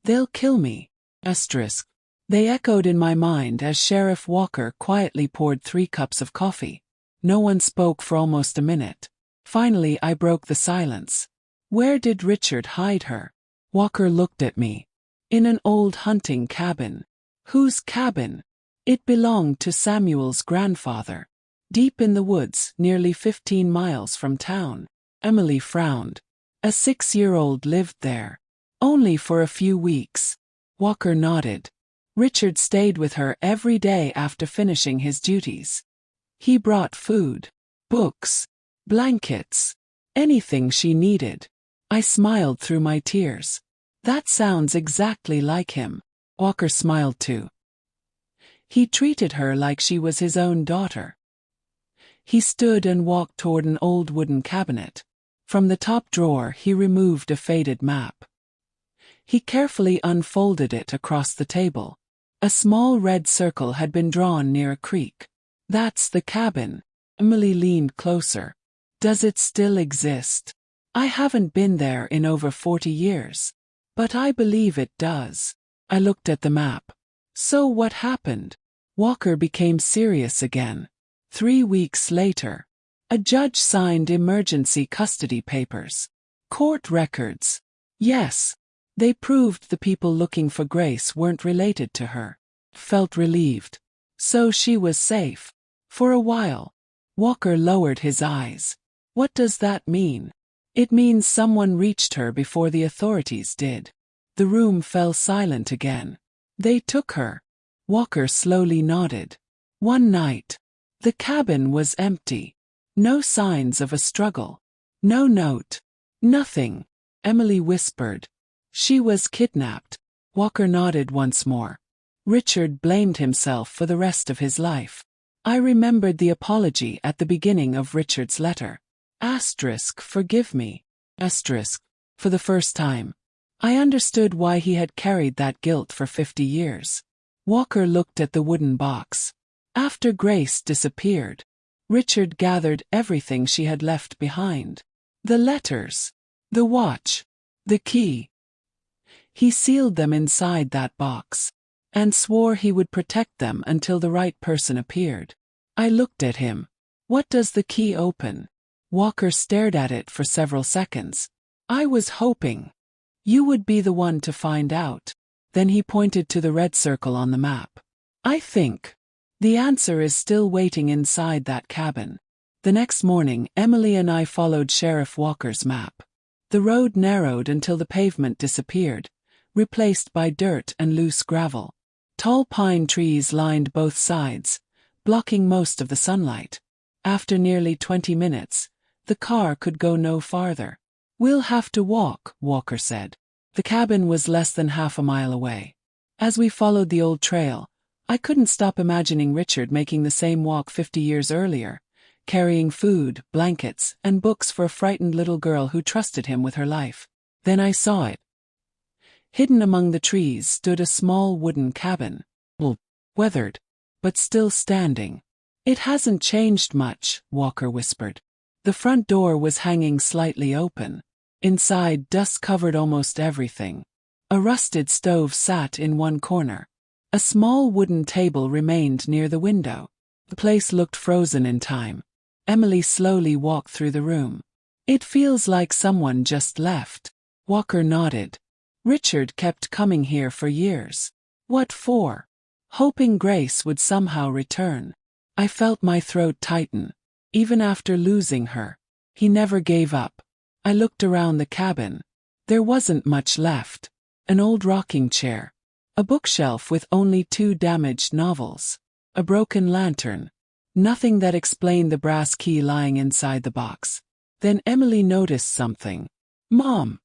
they'll kill me. Asterisk. They echoed in my mind as Sheriff Walker quietly poured 3 cups of coffee. No one spoke for almost a minute. Finally, I broke the silence. Where did Richard hide her? Walker looked at me. In an old hunting cabin. Whose cabin? It belonged to Samuel's grandfather. Deep in the woods, nearly 15 miles from town. Emily frowned. A 6-year-old lived there. Only for a few weeks. Walker nodded. Richard stayed with her every day after finishing his duties. He brought food, books, blankets, anything she needed. I smiled through my tears. That sounds exactly like him. Walker smiled too. He treated her like she was his own daughter. He stood and walked toward an old wooden cabinet. From the top drawer he removed a faded map. He carefully unfolded it across the table. A small red circle had been drawn near a creek. That's the cabin. Emily leaned closer. Does it still exist? I haven't been there in over 40 years. But I believe it does. I looked at the map. So what happened? Walker became serious again. 3 weeks later, a judge signed emergency custody papers. Court records. Yes. They proved the people looking for Grace weren't related to her. Felt relieved. So she was safe. For a while. Walker lowered his eyes. What does that mean? It means someone reached her before the authorities did. The room fell silent again. They took her. Walker slowly nodded. One night. The cabin was empty. No signs of a struggle. No note. Nothing. Emily whispered. She was kidnapped. Walker nodded once more. Richard blamed himself for the rest of his life. I remembered the apology at the beginning of Richard's letter. Asterisk, forgive me. Asterisk, for the first time. I understood why he had carried that guilt for 50 years. Walker looked at the wooden box. After Grace disappeared, Richard gathered everything she had left behind. The letters, the watch, the key. He sealed them inside that box, and swore he would protect them until the right person appeared. I looked at him. What does the key open? Walker stared at it for several seconds. I was hoping you would be the one to find out. Then he pointed to the red circle on the map. I think the answer is still waiting inside that cabin. The next morning, Emily and I followed Sheriff Walker's map. The road narrowed until the pavement disappeared, replaced by dirt and loose gravel. Tall pine trees lined both sides, blocking most of the sunlight. After nearly 20 minutes, the car could go no farther. We'll have to walk, Walker said. The cabin was less than half a mile away. As we followed the old trail, I couldn't stop imagining Richard making the same walk 50 years earlier, carrying food, blankets, and books for a frightened little girl who trusted him with her life. Then I saw it. Hidden among the trees stood a small wooden cabin, weathered, but still standing. It hasn't changed much, Walker whispered. The front door was hanging slightly open. Inside, dust covered almost everything. A rusted stove sat in one corner. A small wooden table remained near the window. The place looked frozen in time. Emily slowly walked through the room. It feels like someone just left. Walker nodded. Richard kept coming here for years. What for? Hoping Grace would somehow return. I felt my throat tighten. Even after losing her, he never gave up. I looked around the cabin. There wasn't much left. An old rocking chair. A bookshelf with only 2 damaged novels. A broken lantern. Nothing that explained the brass key lying inside the box. Then Emily noticed something. "Mom!"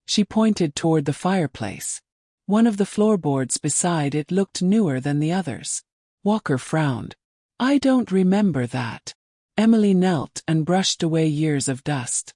She pointed toward the fireplace. One of the floorboards beside it looked newer than the others. Walker frowned. "I don't remember that." Emily knelt and brushed away years of dust.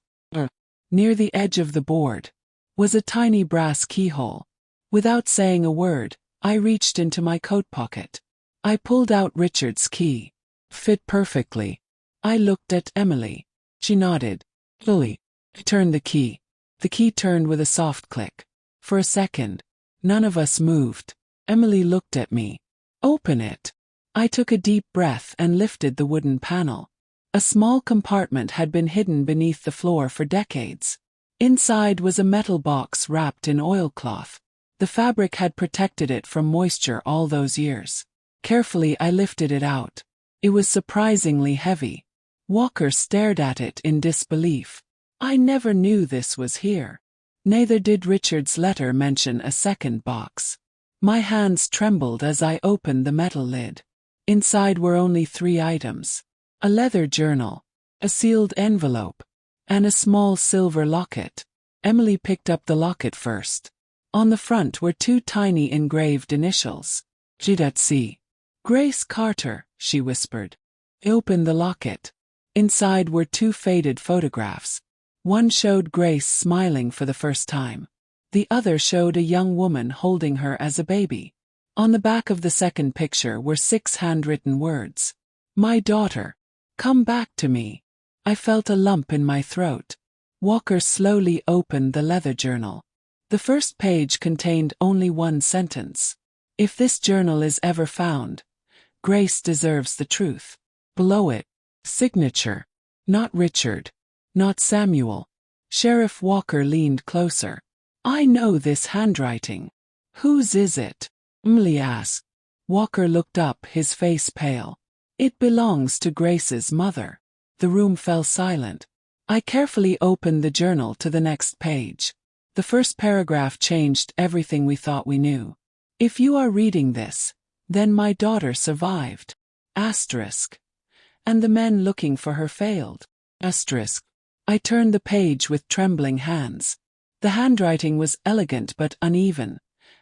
Near the edge of the board was a tiny brass keyhole. Without saying a word, I reached into my coat pocket. I pulled out Richard's key. Fit perfectly. I looked at Emily. She nodded. "Lily." I turned the key. The key turned with a soft click. For a second, none of us moved. Emily looked at me. "Open it." I took a deep breath and lifted the wooden panel. A small compartment had been hidden beneath the floor for decades. Inside was a metal box wrapped in oilcloth. The fabric had protected it from moisture all those years. Carefully I lifted it out. It was surprisingly heavy. Walker stared at it in disbelief. "I never knew this was here." Neither did Richard's letter mention a second box. My hands trembled as I opened the metal lid. Inside were only 3 items. A leather journal, a sealed envelope, and a small silver locket. Emily picked up the locket first. On the front were 2 tiny engraved initials. "G.C. Grace Carter," she whispered. I opened the locket. Inside were 2 faded photographs. One showed Grace smiling for the first time. The other showed a young woman holding her as a baby. On the back of the second picture were 6 handwritten words. "My daughter. Come back to me." I felt a lump in my throat. Walker slowly opened the leather journal. The first page contained only 1 sentence. "If this journal is ever found, Grace deserves the truth." Below it, signature. Not Richard. Not Samuel. Sheriff Walker leaned closer. "I know this handwriting." "Whose is it?" Emily asked. Walker looked up, his face pale. "It belongs to Grace's mother." The room fell silent. I carefully opened the journal to the next page. The first paragraph changed everything we thought we knew. "If you are reading this, then my daughter survived. Asterisk. And the men looking for her failed. Asterisk." I turned the page with trembling hands. The handwriting was elegant but uneven,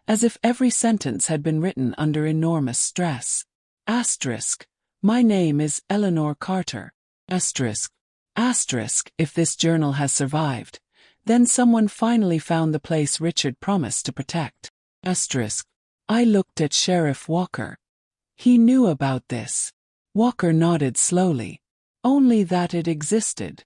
as if every sentence had been written under enormous stress. Asterisk. "My name is Eleanor Carter." Asterisk. Asterisk. "If this journal has survived, then someone finally found the place Richard promised to protect." Asterisk. I looked at Sheriff Walker. He knew about this. Walker nodded slowly. "Only that it existed.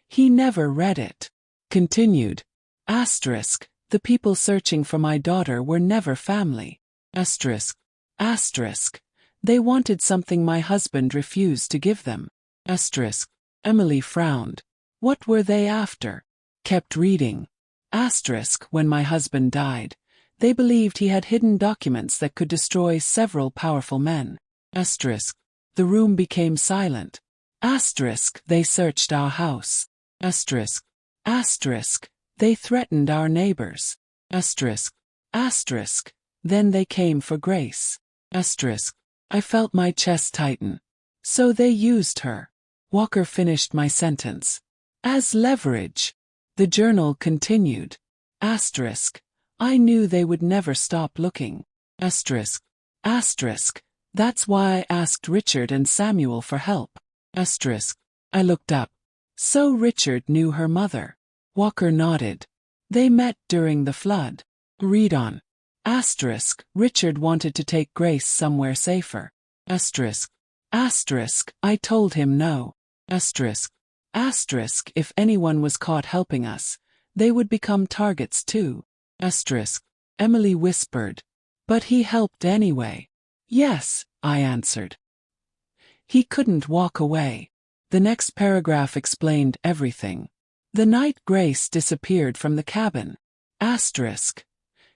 He never read it." Continued. Asterisk. "The people searching for my daughter were never family." Asterisk. Asterisk. "They wanted something my husband refused to give them." Asterisk. Emily frowned. "What were they after?" Kept reading. Asterisk. "When my husband died, they believed he had hidden documents that could destroy several powerful men." Asterisk. The room became silent. Asterisk. "They searched our house." Asterisk. Asterisk. "They threatened our neighbors." Asterisk. Asterisk. "Then they came for Grace." Asterisk. I felt my chest tighten. "So they used her." Walker finished my sentence. "As leverage." The journal continued. Asterisk. "I knew they would never stop looking." Asterisk. Asterisk. "That's why I asked Richard and Samuel for help." Asterisk. I looked up. "So Richard knew her mother." Walker nodded. "They met during the flood." Read on. Asterisk. "Richard wanted to take Grace somewhere safer." Asterisk. Asterisk. "I told him no." Asterisk. Asterisk. "If anyone was caught helping us, they would become targets too." Asterisk. Emily whispered. But he helped anyway. Yes, I answered. He couldn't walk away. The next paragraph explained everything. The night Grace disappeared from the cabin. Asterisk.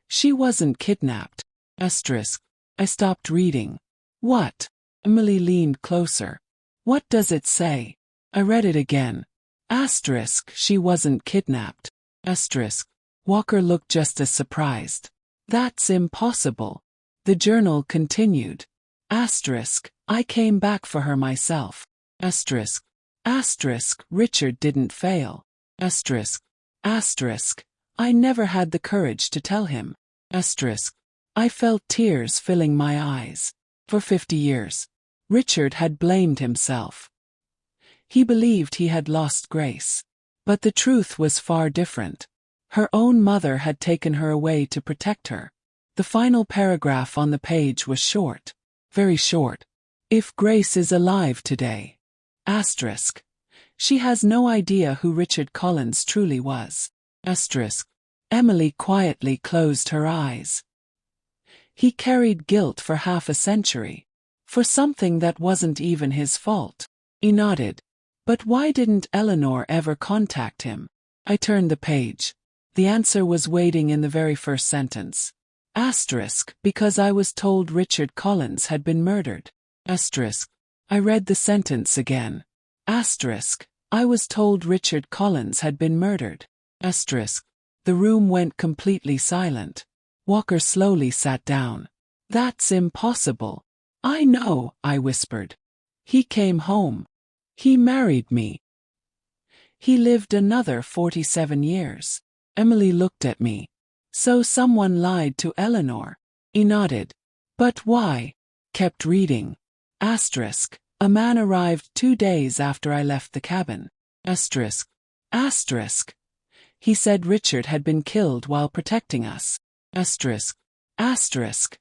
She wasn't kidnapped. Asterisk. I stopped reading. What? Emily leaned closer. What does it say? I read it again. Asterisk. She wasn't kidnapped. Asterisk. Walker looked just as surprised. That's impossible. The journal continued. Asterisk. I came back for her myself. Asterisk. Asterisk. Richard didn't fail. Asterisk. Asterisk. I never had the courage to tell him. Asterisk. I felt tears filling my eyes. For 50 years, Richard had blamed himself. He believed he had lost Grace. But the truth was far different. Her own mother had taken her away to protect her. The final paragraph on the page was short. Very short. If Grace is alive today. Asterisk. She has no idea who Richard Collins truly was. Asterisk. Emily quietly closed her eyes. He carried guilt for half a century. For something that wasn't even his fault. He nodded. But why didn't Eleanor ever contact him? I turned the page. The answer was waiting in the very first sentence. Asterisk. Because I was told Richard Collins had been murdered. Asterisk. I read the sentence again. Asterisk. I was told Richard Collins had been murdered. Asterisk. The room went completely silent. Walker slowly sat down. That's impossible. I know, I whispered. He came home. He married me. He lived another 47 years. Emily looked at me. So someone lied to Eleanor. He nodded. But why? Kept reading. Asterisk. A man arrived 2 days after I left the cabin. Asterisk. Asterisk. He said Richard had been killed while protecting us. Asterisk. Asterisk.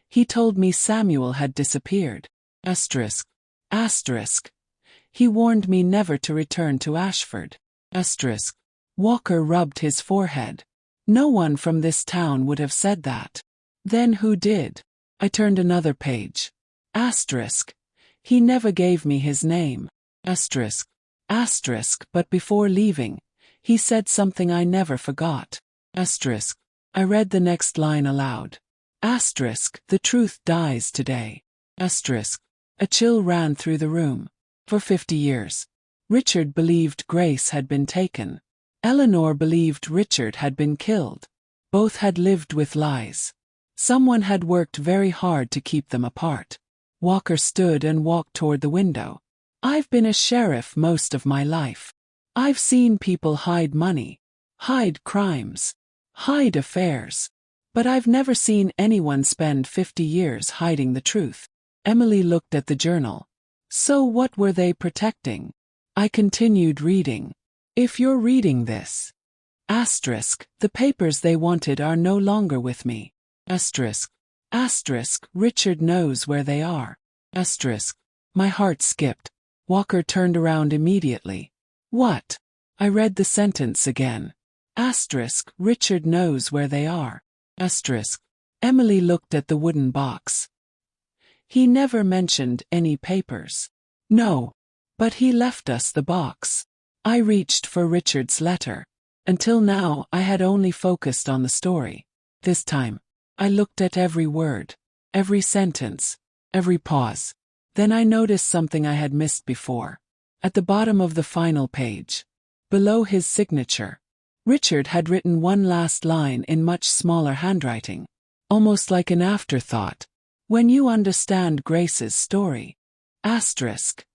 He told me Samuel had disappeared. Asterisk. Asterisk. He warned me never to return to Ashford. Asterisk. Walker rubbed his forehead. No one from this town would have said that. Then who did? I turned another page. Asterisk. He never gave me his name. Asterisk. Asterisk. But before leaving, he said something I never forgot. Asterisk. I read the next line aloud. Asterisk. The truth dies today. Asterisk. A chill ran through the room. For 50 years, Richard believed Grace had been taken. Eleanor believed Richard had been killed. Both had lived with lies. Someone had worked very hard to keep them apart. Walker stood and walked toward the window. I've been a sheriff most of my life. I've seen people hide money, hide crimes, hide affairs. But I've never seen anyone spend 50 years hiding the truth. Emily looked at the journal. So what were they protecting? I continued reading. If you're reading this. Asterisk. The papers they wanted are no longer with me. Asterisk. Asterisk. Richard knows where they are. Asterisk. My heart skipped. Walker turned around immediately. What? I read the sentence again. Asterisk. Richard knows where they are. Asterisk. Emily looked at the wooden box. He never mentioned any papers. No. But he left us the box. I reached for Richard's letter. Until now, I had only focused on the story. This time, I looked at every word, every sentence, every pause. Then I noticed something I had missed before. At the bottom of the final page, below his signature, Richard had written one last line in much smaller handwriting, almost like an afterthought. When you understand Grace's story. Asterisk.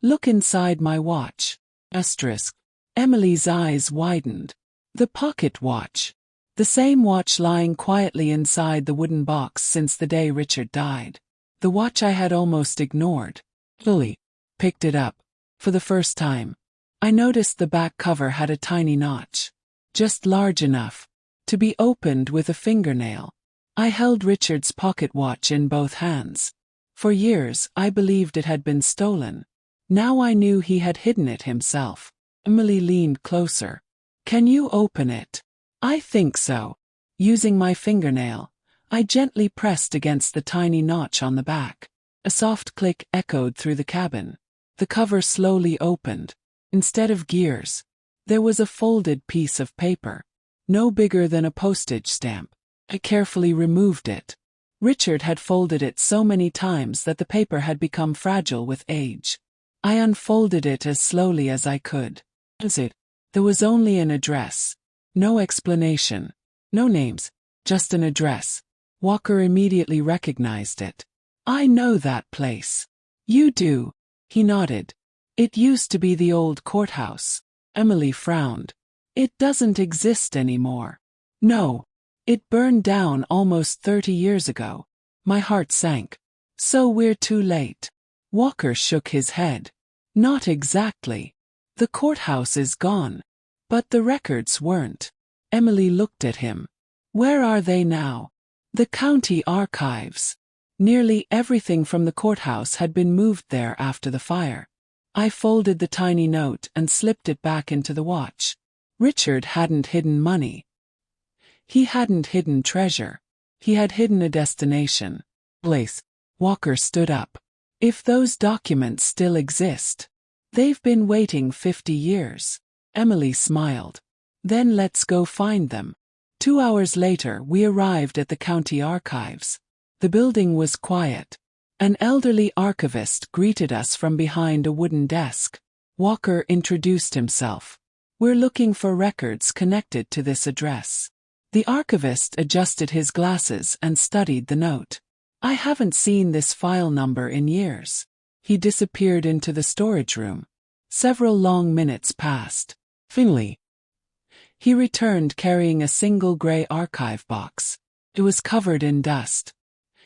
Look inside my watch. Asterisk. Emily's eyes widened. The pocket watch. The same watch lying quietly inside the wooden box since the day Richard died. The watch I had almost ignored. Lily picked it up. For the first time, I noticed the back cover had a tiny notch. Just large enough to be opened with a fingernail. I held Richard's pocket watch in both hands. For years, I believed it had been stolen. Now I knew he had hidden it himself. Emily leaned closer. Can you open it? I think so. Using my fingernail, I gently pressed against the tiny notch on the back. A soft click echoed through the cabin. The cover slowly opened. Instead of gears, there was a folded piece of paper, no bigger than a postage stamp. I carefully removed it. Richard had folded it so many times that the paper had become fragile with age. I unfolded it as slowly as I could. There was only an address. No explanation. No names. Just an address. Walker immediately recognized it. I know that place. You do. He nodded. It used to be the old courthouse. Emily frowned. It doesn't exist anymore. No. It burned down almost 30 years ago. My heart sank. So we're too late. Walker shook his head. Not exactly. The courthouse is gone. But the records weren't. Emily looked at him. Where are they now? The county archives. Nearly everything from the courthouse had been moved there after the fire. I folded the tiny note and slipped it back into the watch. Richard hadn't hidden money. He hadn't hidden treasure. He had hidden a destination. Place. Walker stood up. If those documents still exist, they've been waiting 50 years. Emily smiled. Then let's go find them. 2 hours later, we arrived at the county archives. The building was quiet. An elderly archivist greeted us from behind a wooden desk. Walker introduced himself. We're looking for records connected to this address. The archivist adjusted his glasses and studied the note. I haven't seen this file number in years. He disappeared into the storage room. Several long minutes passed. Finally, he returned carrying a single gray archive box. It was covered in dust.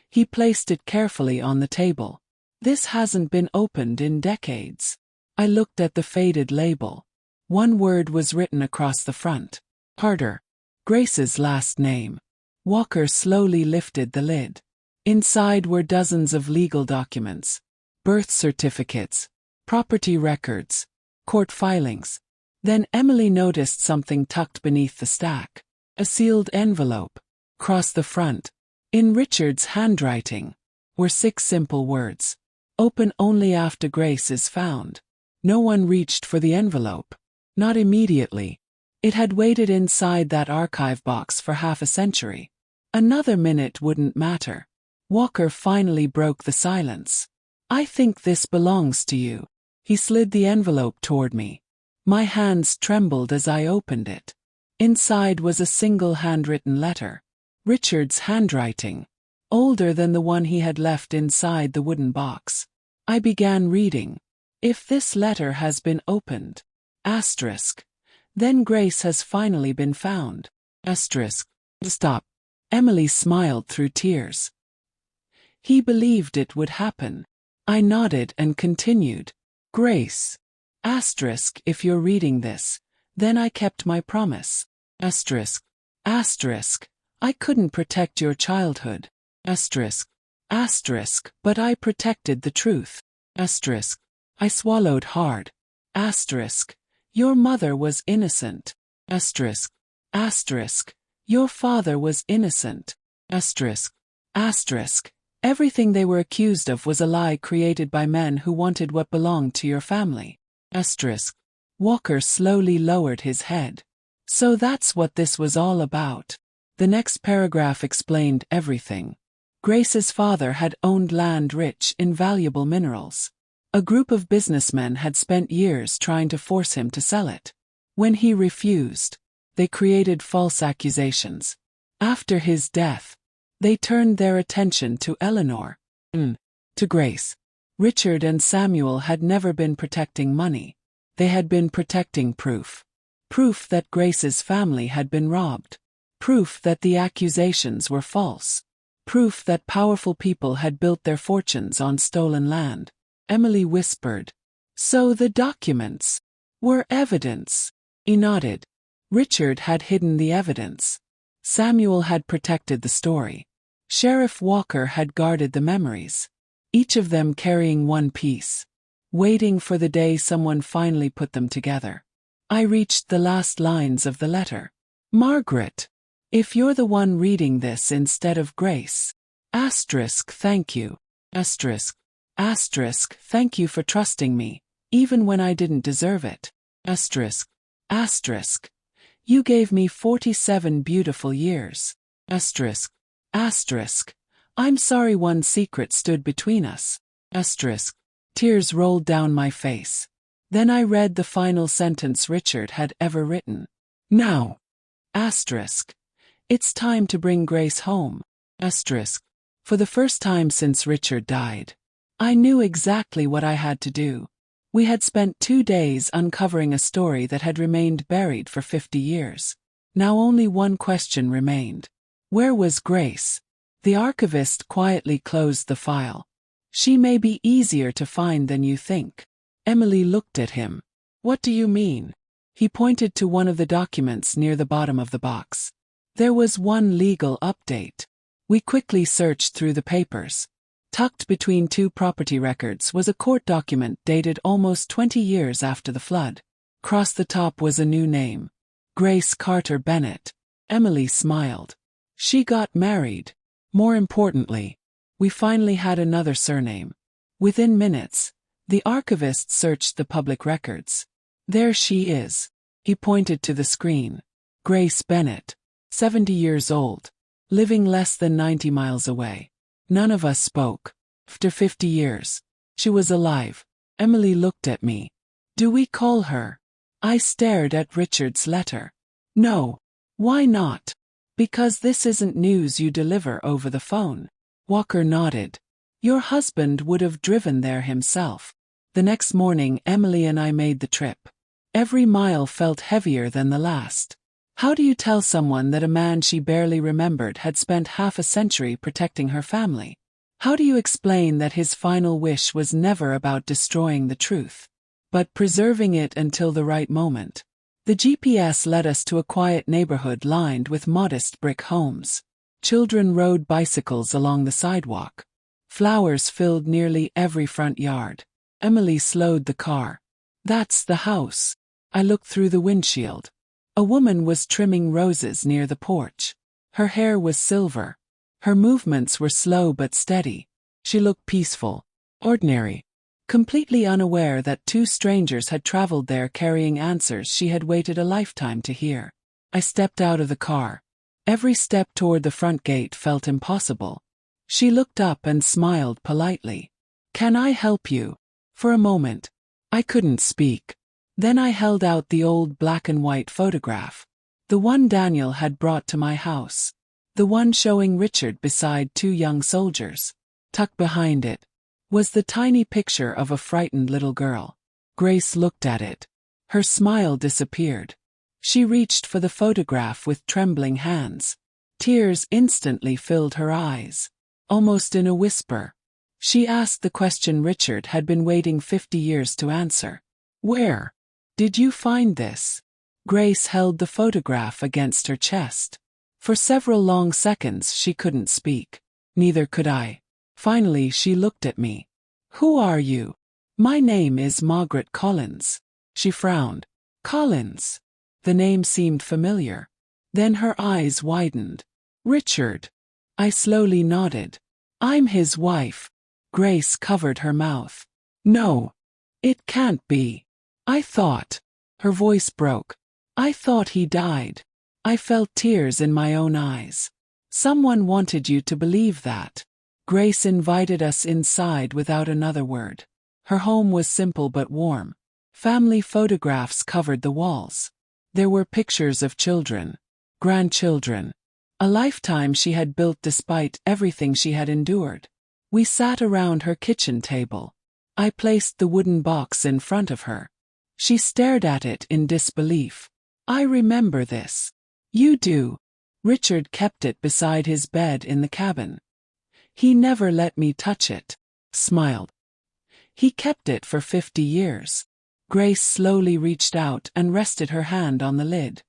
He placed it carefully on the table. This hasn't been opened in decades. I looked at the faded label. One word was written across the front. Harder. Grace's last name. Walker slowly lifted the lid. Inside were dozens of legal documents. Birth certificates. Property records. Court filings. Then Emily noticed something tucked beneath the stack. A sealed envelope. Across the front, in Richard's handwriting, were 6 simple words. Open only after Grace is found. No one reached for the envelope. Not immediately. It had waited inside that archive box for half a century. Another minute wouldn't matter. Walker finally broke the silence. I think this belongs to you. He slid the envelope toward me. My hands trembled as I opened it. Inside was a single handwritten letter. Richard's handwriting. Older than the one he had left inside the wooden box. I began reading. If this letter has been opened. Asterisk. Then Grace has finally been found. Asterisk. Stop. Emily smiled through tears. He believed it would happen. I nodded and continued. Grace. Asterisk. If you're reading this, then I kept my promise. Asterisk. Asterisk. I couldn't protect your childhood. Asterisk. Asterisk. But I protected the truth. Asterisk. I swallowed hard. Asterisk. Your mother was innocent. Asterisk. Asterisk. Your father was innocent. Asterisk. Asterisk. Everything they were accused of was a lie created by men who wanted what belonged to your family. Asterisk. Walker slowly lowered his head. So that's what this was all about. The next paragraph explained everything. Grace's father had owned land rich in valuable minerals. A group of businessmen had spent years trying to force him to sell it. When he refused, they created false accusations. After his death, they turned their attention to Eleanor. To Grace. Richard and Samuel had never been protecting money. They had been protecting proof. Proof that Grace's family had been robbed. Proof that the accusations were false. Proof that powerful people had built their fortunes on stolen land. Emily whispered. So the documents were evidence. He nodded. Richard had hidden the evidence. Samuel had protected the story. Sheriff Walker had guarded the memories. Each of them carrying one piece. Waiting for the day someone finally put them together. I reached the last lines of the letter. Margaret. If you're the one reading this instead of Grace. Thank you. Thank you for trusting me, even when I didn't deserve it. You gave me 47 beautiful years. I'm sorry one secret stood between us. Tears rolled down my face. Then I read the final sentence Richard had ever written. Now. It's time to bring Grace home. For the first time since Richard died. I knew exactly what I had to do. We had spent 2 days uncovering a story that had remained buried for 50 years. Now only one question remained. Where was Grace? The archivist quietly closed the file. She may be easier to find than you think. Emily looked at him. What do you mean? He pointed to one of the documents near the bottom of the box. There was one legal update. We quickly searched through the papers. Tucked between 2 property records was a court document dated almost 20 years after the flood. Across the top was a new name. Grace Carter Bennett. Emily smiled. She got married. More importantly, we finally had another surname. Within minutes, the archivist searched the public records. There she is. He pointed to the screen. Grace Bennett. 70 years old. Living less than 90 miles away. None of us spoke. After 50 years, she was alive. Emily looked at me. Do we call her? I stared at Richard's letter. No. Why not? Because this isn't news you deliver over the phone. Walker nodded. Your husband would have driven there himself. The next morning Emily and I made the trip. Every mile felt heavier than the last. How do you tell someone that a man she barely remembered had spent half a century protecting her family? How do you explain that his final wish was never about destroying the truth, but preserving it until the right moment? The GPS led us to a quiet neighborhood lined with modest brick homes. Children rode bicycles along the sidewalk. Flowers filled nearly every front yard. Emily slowed the car. That's the house. I looked through the windshield. A woman was trimming roses near the porch. Her hair was silver. Her movements were slow but steady. She looked peaceful, ordinary, completely unaware that 2 strangers had traveled there carrying answers she had waited a lifetime to hear. I stepped out of the car. Every step toward the front gate felt impossible. She looked up and smiled politely. Can I help you? For a moment, I couldn't speak. Then I held out the old black and white photograph. The one Daniel had brought to my house. The one showing Richard beside 2 young soldiers. Tucked behind it was the tiny picture of a frightened little girl. Grace looked at it. Her smile disappeared. She reached for the photograph with trembling hands. Tears instantly filled her eyes. Almost in a whisper, she asked the question Richard had been waiting 50 years to answer. Where did you find this? Grace held the photograph against her chest. For several long seconds she couldn't speak. Neither could I. Finally she looked at me. Who are you? My name is Margaret Collins. She frowned. Collins. The name seemed familiar. Then her eyes widened. Richard. I slowly nodded. I'm his wife. Grace covered her mouth. No. It can't be. I thought. Her voice broke. I thought he died. I felt tears in my own eyes. Someone wanted you to believe that. Grace invited us inside without another word. Her home was simple but warm. Family photographs covered the walls. There were pictures of children, grandchildren, a lifetime she had built despite everything she had endured. We sat around her kitchen table. I placed the wooden box in front of her. She stared at it in disbelief. I remember this. You do. Richard kept it beside his bed in the cabin. He never let me touch it. Smiled. He kept it for 50 years. Grace slowly reached out and rested her hand on the lid.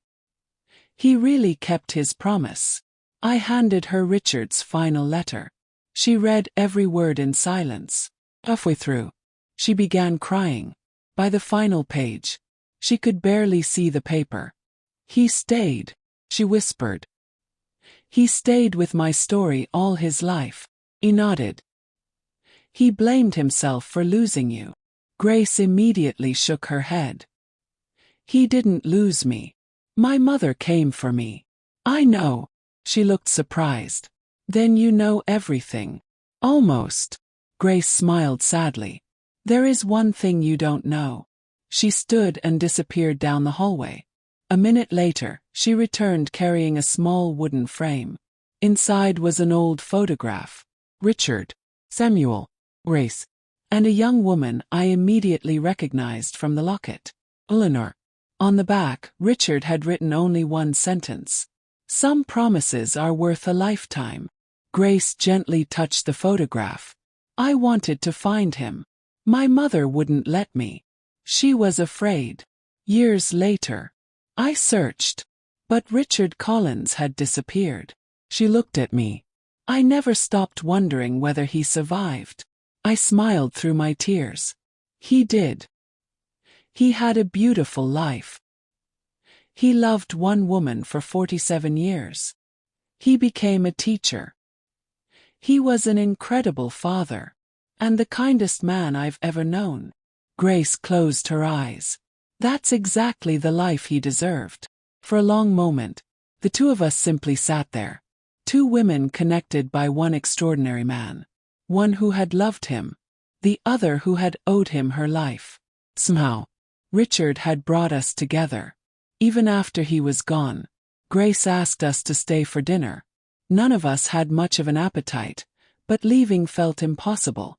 He really kept his promise. I handed her Richard's final letter. She read every word in silence. Halfway through, she began crying. By the final page, she could barely see the paper. He stayed, she whispered. He stayed with my story all his life. He nodded. He blamed himself for losing you. Grace immediately shook her head. He didn't lose me. My mother came for me. I know. She looked surprised. Then you know everything. Almost. Grace smiled sadly. There is one thing you don't know. She stood and disappeared down the hallway. A minute later, she returned carrying a small wooden frame. Inside was an old photograph. Richard, Samuel, Grace, and a young woman I immediately recognized from the locket. Eleanor. On the back, Richard had written only one sentence. Some promises are worth a lifetime. Grace gently touched the photograph. I wanted to find him. My mother wouldn't let me. She was afraid. Years later, I searched. But Richard Collins had disappeared. She looked at me. I never stopped wondering whether he survived. I smiled through my tears. He did. He had a beautiful life. He loved one woman for 47 years. He became a teacher. He was an incredible father. And the kindest man I've ever known. Grace closed her eyes. That's exactly the life he deserved. For a long moment, the two of us simply sat there. Two women connected by one extraordinary man. One who had loved him. The other who had owed him her life. Somehow, Richard had brought us together. Even after he was gone, Grace asked us to stay for dinner. None of us had much of an appetite, but leaving felt impossible.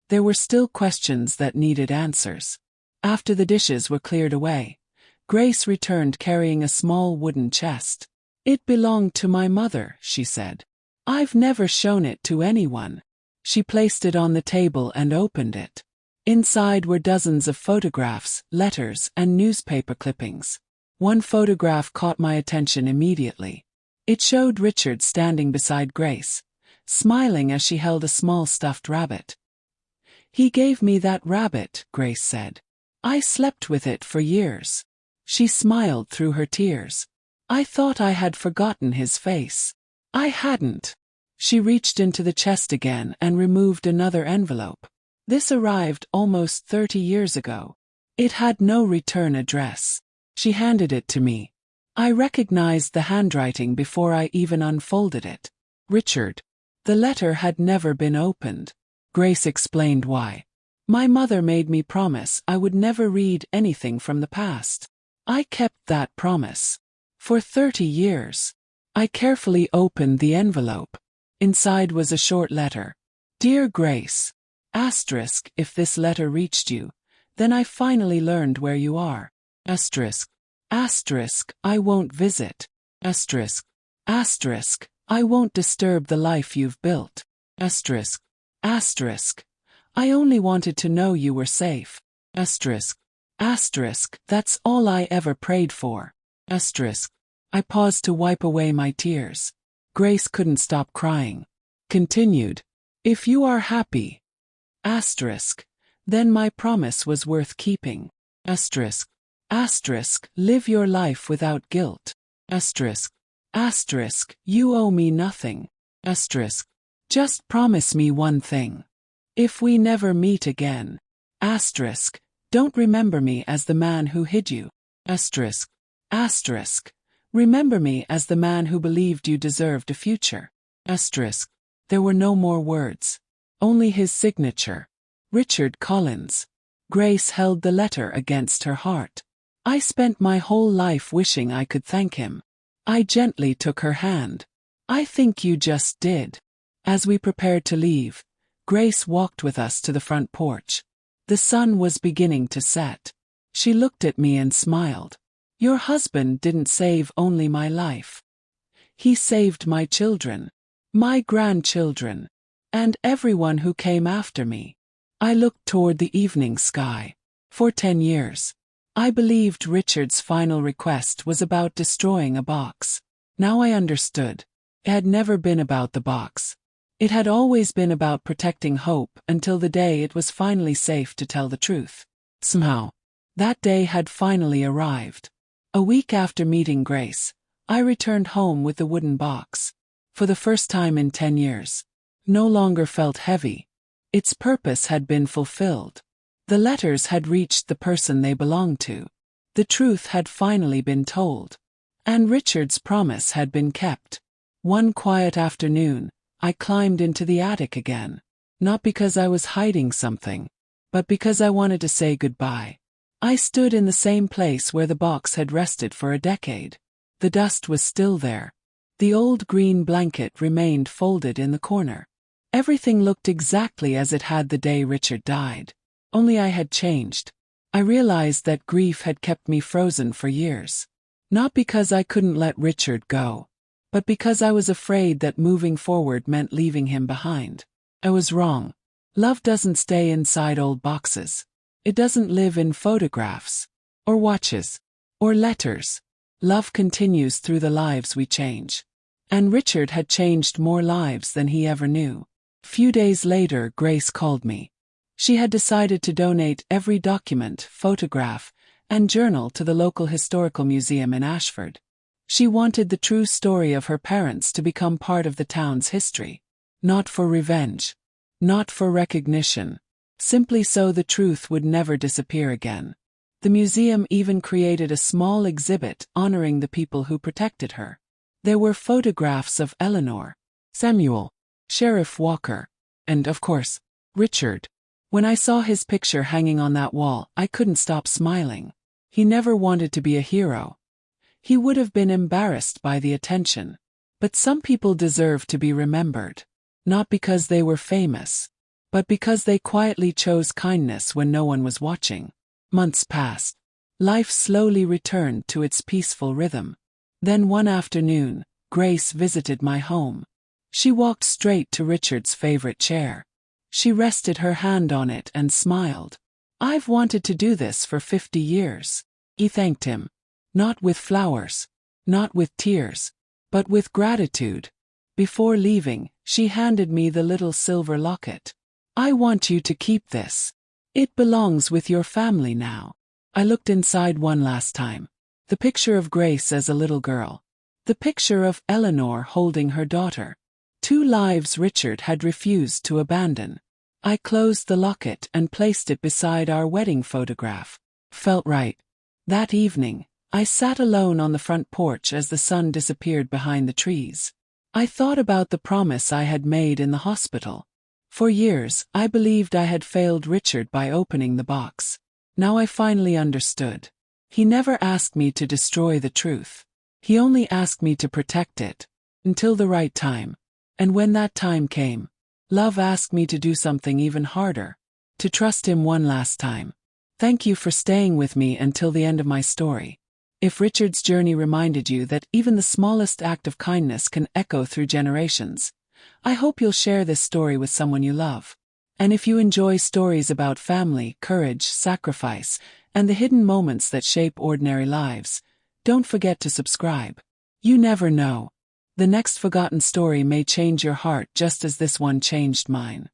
There were still questions that needed answers. After the dishes were cleared away, Grace returned carrying a small wooden chest. It belonged to my mother, she said. I've never shown it to anyone. She placed it on the table and opened it. Inside were dozens of photographs, letters, and newspaper clippings. One photograph caught my attention immediately. It showed Richard standing beside Grace, smiling as she held a small stuffed rabbit. He gave me that rabbit, Grace said. I slept with it for years. She smiled through her tears. I thought I had forgotten his face. I hadn't. She reached into the chest again and removed another envelope. This arrived almost 30 years ago. It had no return address. She handed it to me. I recognized the handwriting before I even unfolded it. Richard. The letter had never been opened. Grace explained why. My mother made me promise I would never read anything from the past. I kept that promise. For 30 years. I carefully opened the envelope. Inside was a short letter. Dear Grace. Asterisk, if this letter reached you, then I finally learned where you are. Asterisk. Asterisk, I won't visit. Asterisk. Asterisk, I won't disturb the life you've built. Asterisk. Asterisk, I only wanted to know you were safe. Asterisk. Asterisk, that's all I ever prayed for. Asterisk. I paused to wipe away my tears. Grace couldn't stop crying. Continued. If you are happy. Asterisk. Then my promise was worth keeping. Asterisk. Asterisk, live your life without guilt. Asterisk. Asterisk, you owe me nothing. Asterisk. Just promise me one thing. If we never meet again. Asterisk. Don't remember me as the man who hid you. Asterisk. Asterisk. Remember me as the man who believed you deserved a future. Asterisk. There were no more words. Only his signature. Richard Collins. Grace held the letter against her heart. I spent my whole life wishing I could thank him. I gently took her hand. I think you just did. As we prepared to leave, Grace walked with us to the front porch. The sun was beginning to set. She looked at me and smiled. Your husband didn't save only my life. He saved my children, my grandchildren, and everyone who came after me. I looked toward the evening sky. For 10 years, I believed Richard's final request was about destroying a box. Now I understood. It had never been about the box. It had always been about protecting hope until the day it was finally safe to tell the truth. Somehow, that day had finally arrived. A week after meeting Grace, I returned home with the wooden box. for the first time in 10 years, no longer felt heavy. Its purpose had been fulfilled. The letters had reached the person they belonged to. The truth had finally been told. And Richard's promise had been kept. One quiet afternoon, I climbed into the attic again. Not because I was hiding something, but because I wanted to say goodbye. I stood in the same place where the box had rested for a decade. The dust was still there. The old green blanket remained folded in the corner. Everything looked exactly as it had the day Richard died. Only I had changed. I realized that grief had kept me frozen for years. Not because I couldn't let Richard go, but because I was afraid that moving forward meant leaving him behind. I was wrong. Love doesn't stay inside old boxes. It doesn't live in photographs, or watches, or letters. Love continues through the lives we change. And Richard had changed more lives than he ever knew. Few days later, Grace called me. She had decided to donate every document, photograph, and journal to the local historical museum in Ashford. She wanted the true story of her parents to become part of the town's history. Not for revenge. Not for recognition. Simply so the truth would never disappear again. The museum even created a small exhibit honoring the people who protected her. There were photographs of Eleanor, Samuel, Sheriff Walker, and, of course, Richard. When I saw his picture hanging on that wall, I couldn't stop smiling. He never wanted to be a hero. He would have been embarrassed by the attention. But some people deserve to be remembered. Not because they were famous, but because they quietly chose kindness when no one was watching. Months passed. Life slowly returned to its peaceful rhythm. Then one afternoon, Grace visited my home. She walked straight to Richard's favorite chair. She rested her hand on it and smiled. "I've wanted to do this for 50 years. He thanked him. Not with flowers. Not with tears. But with gratitude. Before leaving, she handed me the little silver locket. "I want you to keep this. It belongs with your family now." I looked inside one last time. The picture of Grace as a little girl. The picture of Eleanor holding her daughter. 2 lives Richard had refused to abandon. I closed the locket and placed it beside our wedding photograph. Felt right. That evening, I sat alone on the front porch as the sun disappeared behind the trees. I thought about the promise I had made in the hospital. For years, I believed I had failed Richard by opening the box. Now I finally understood. He never asked me to destroy the truth. He only asked me to protect it. Until the right time. And when that time came, love asked me to do something even harder. To trust him one last time. Thank you for staying with me until the end of my story. If Richard's journey reminded you that even the smallest act of kindness can echo through generations, I hope you'll share this story with someone you love. And if you enjoy stories about family, courage, sacrifice, and the hidden moments that shape ordinary lives, don't forget to subscribe. You never know. The next forgotten story may change your heart just as this one changed mine.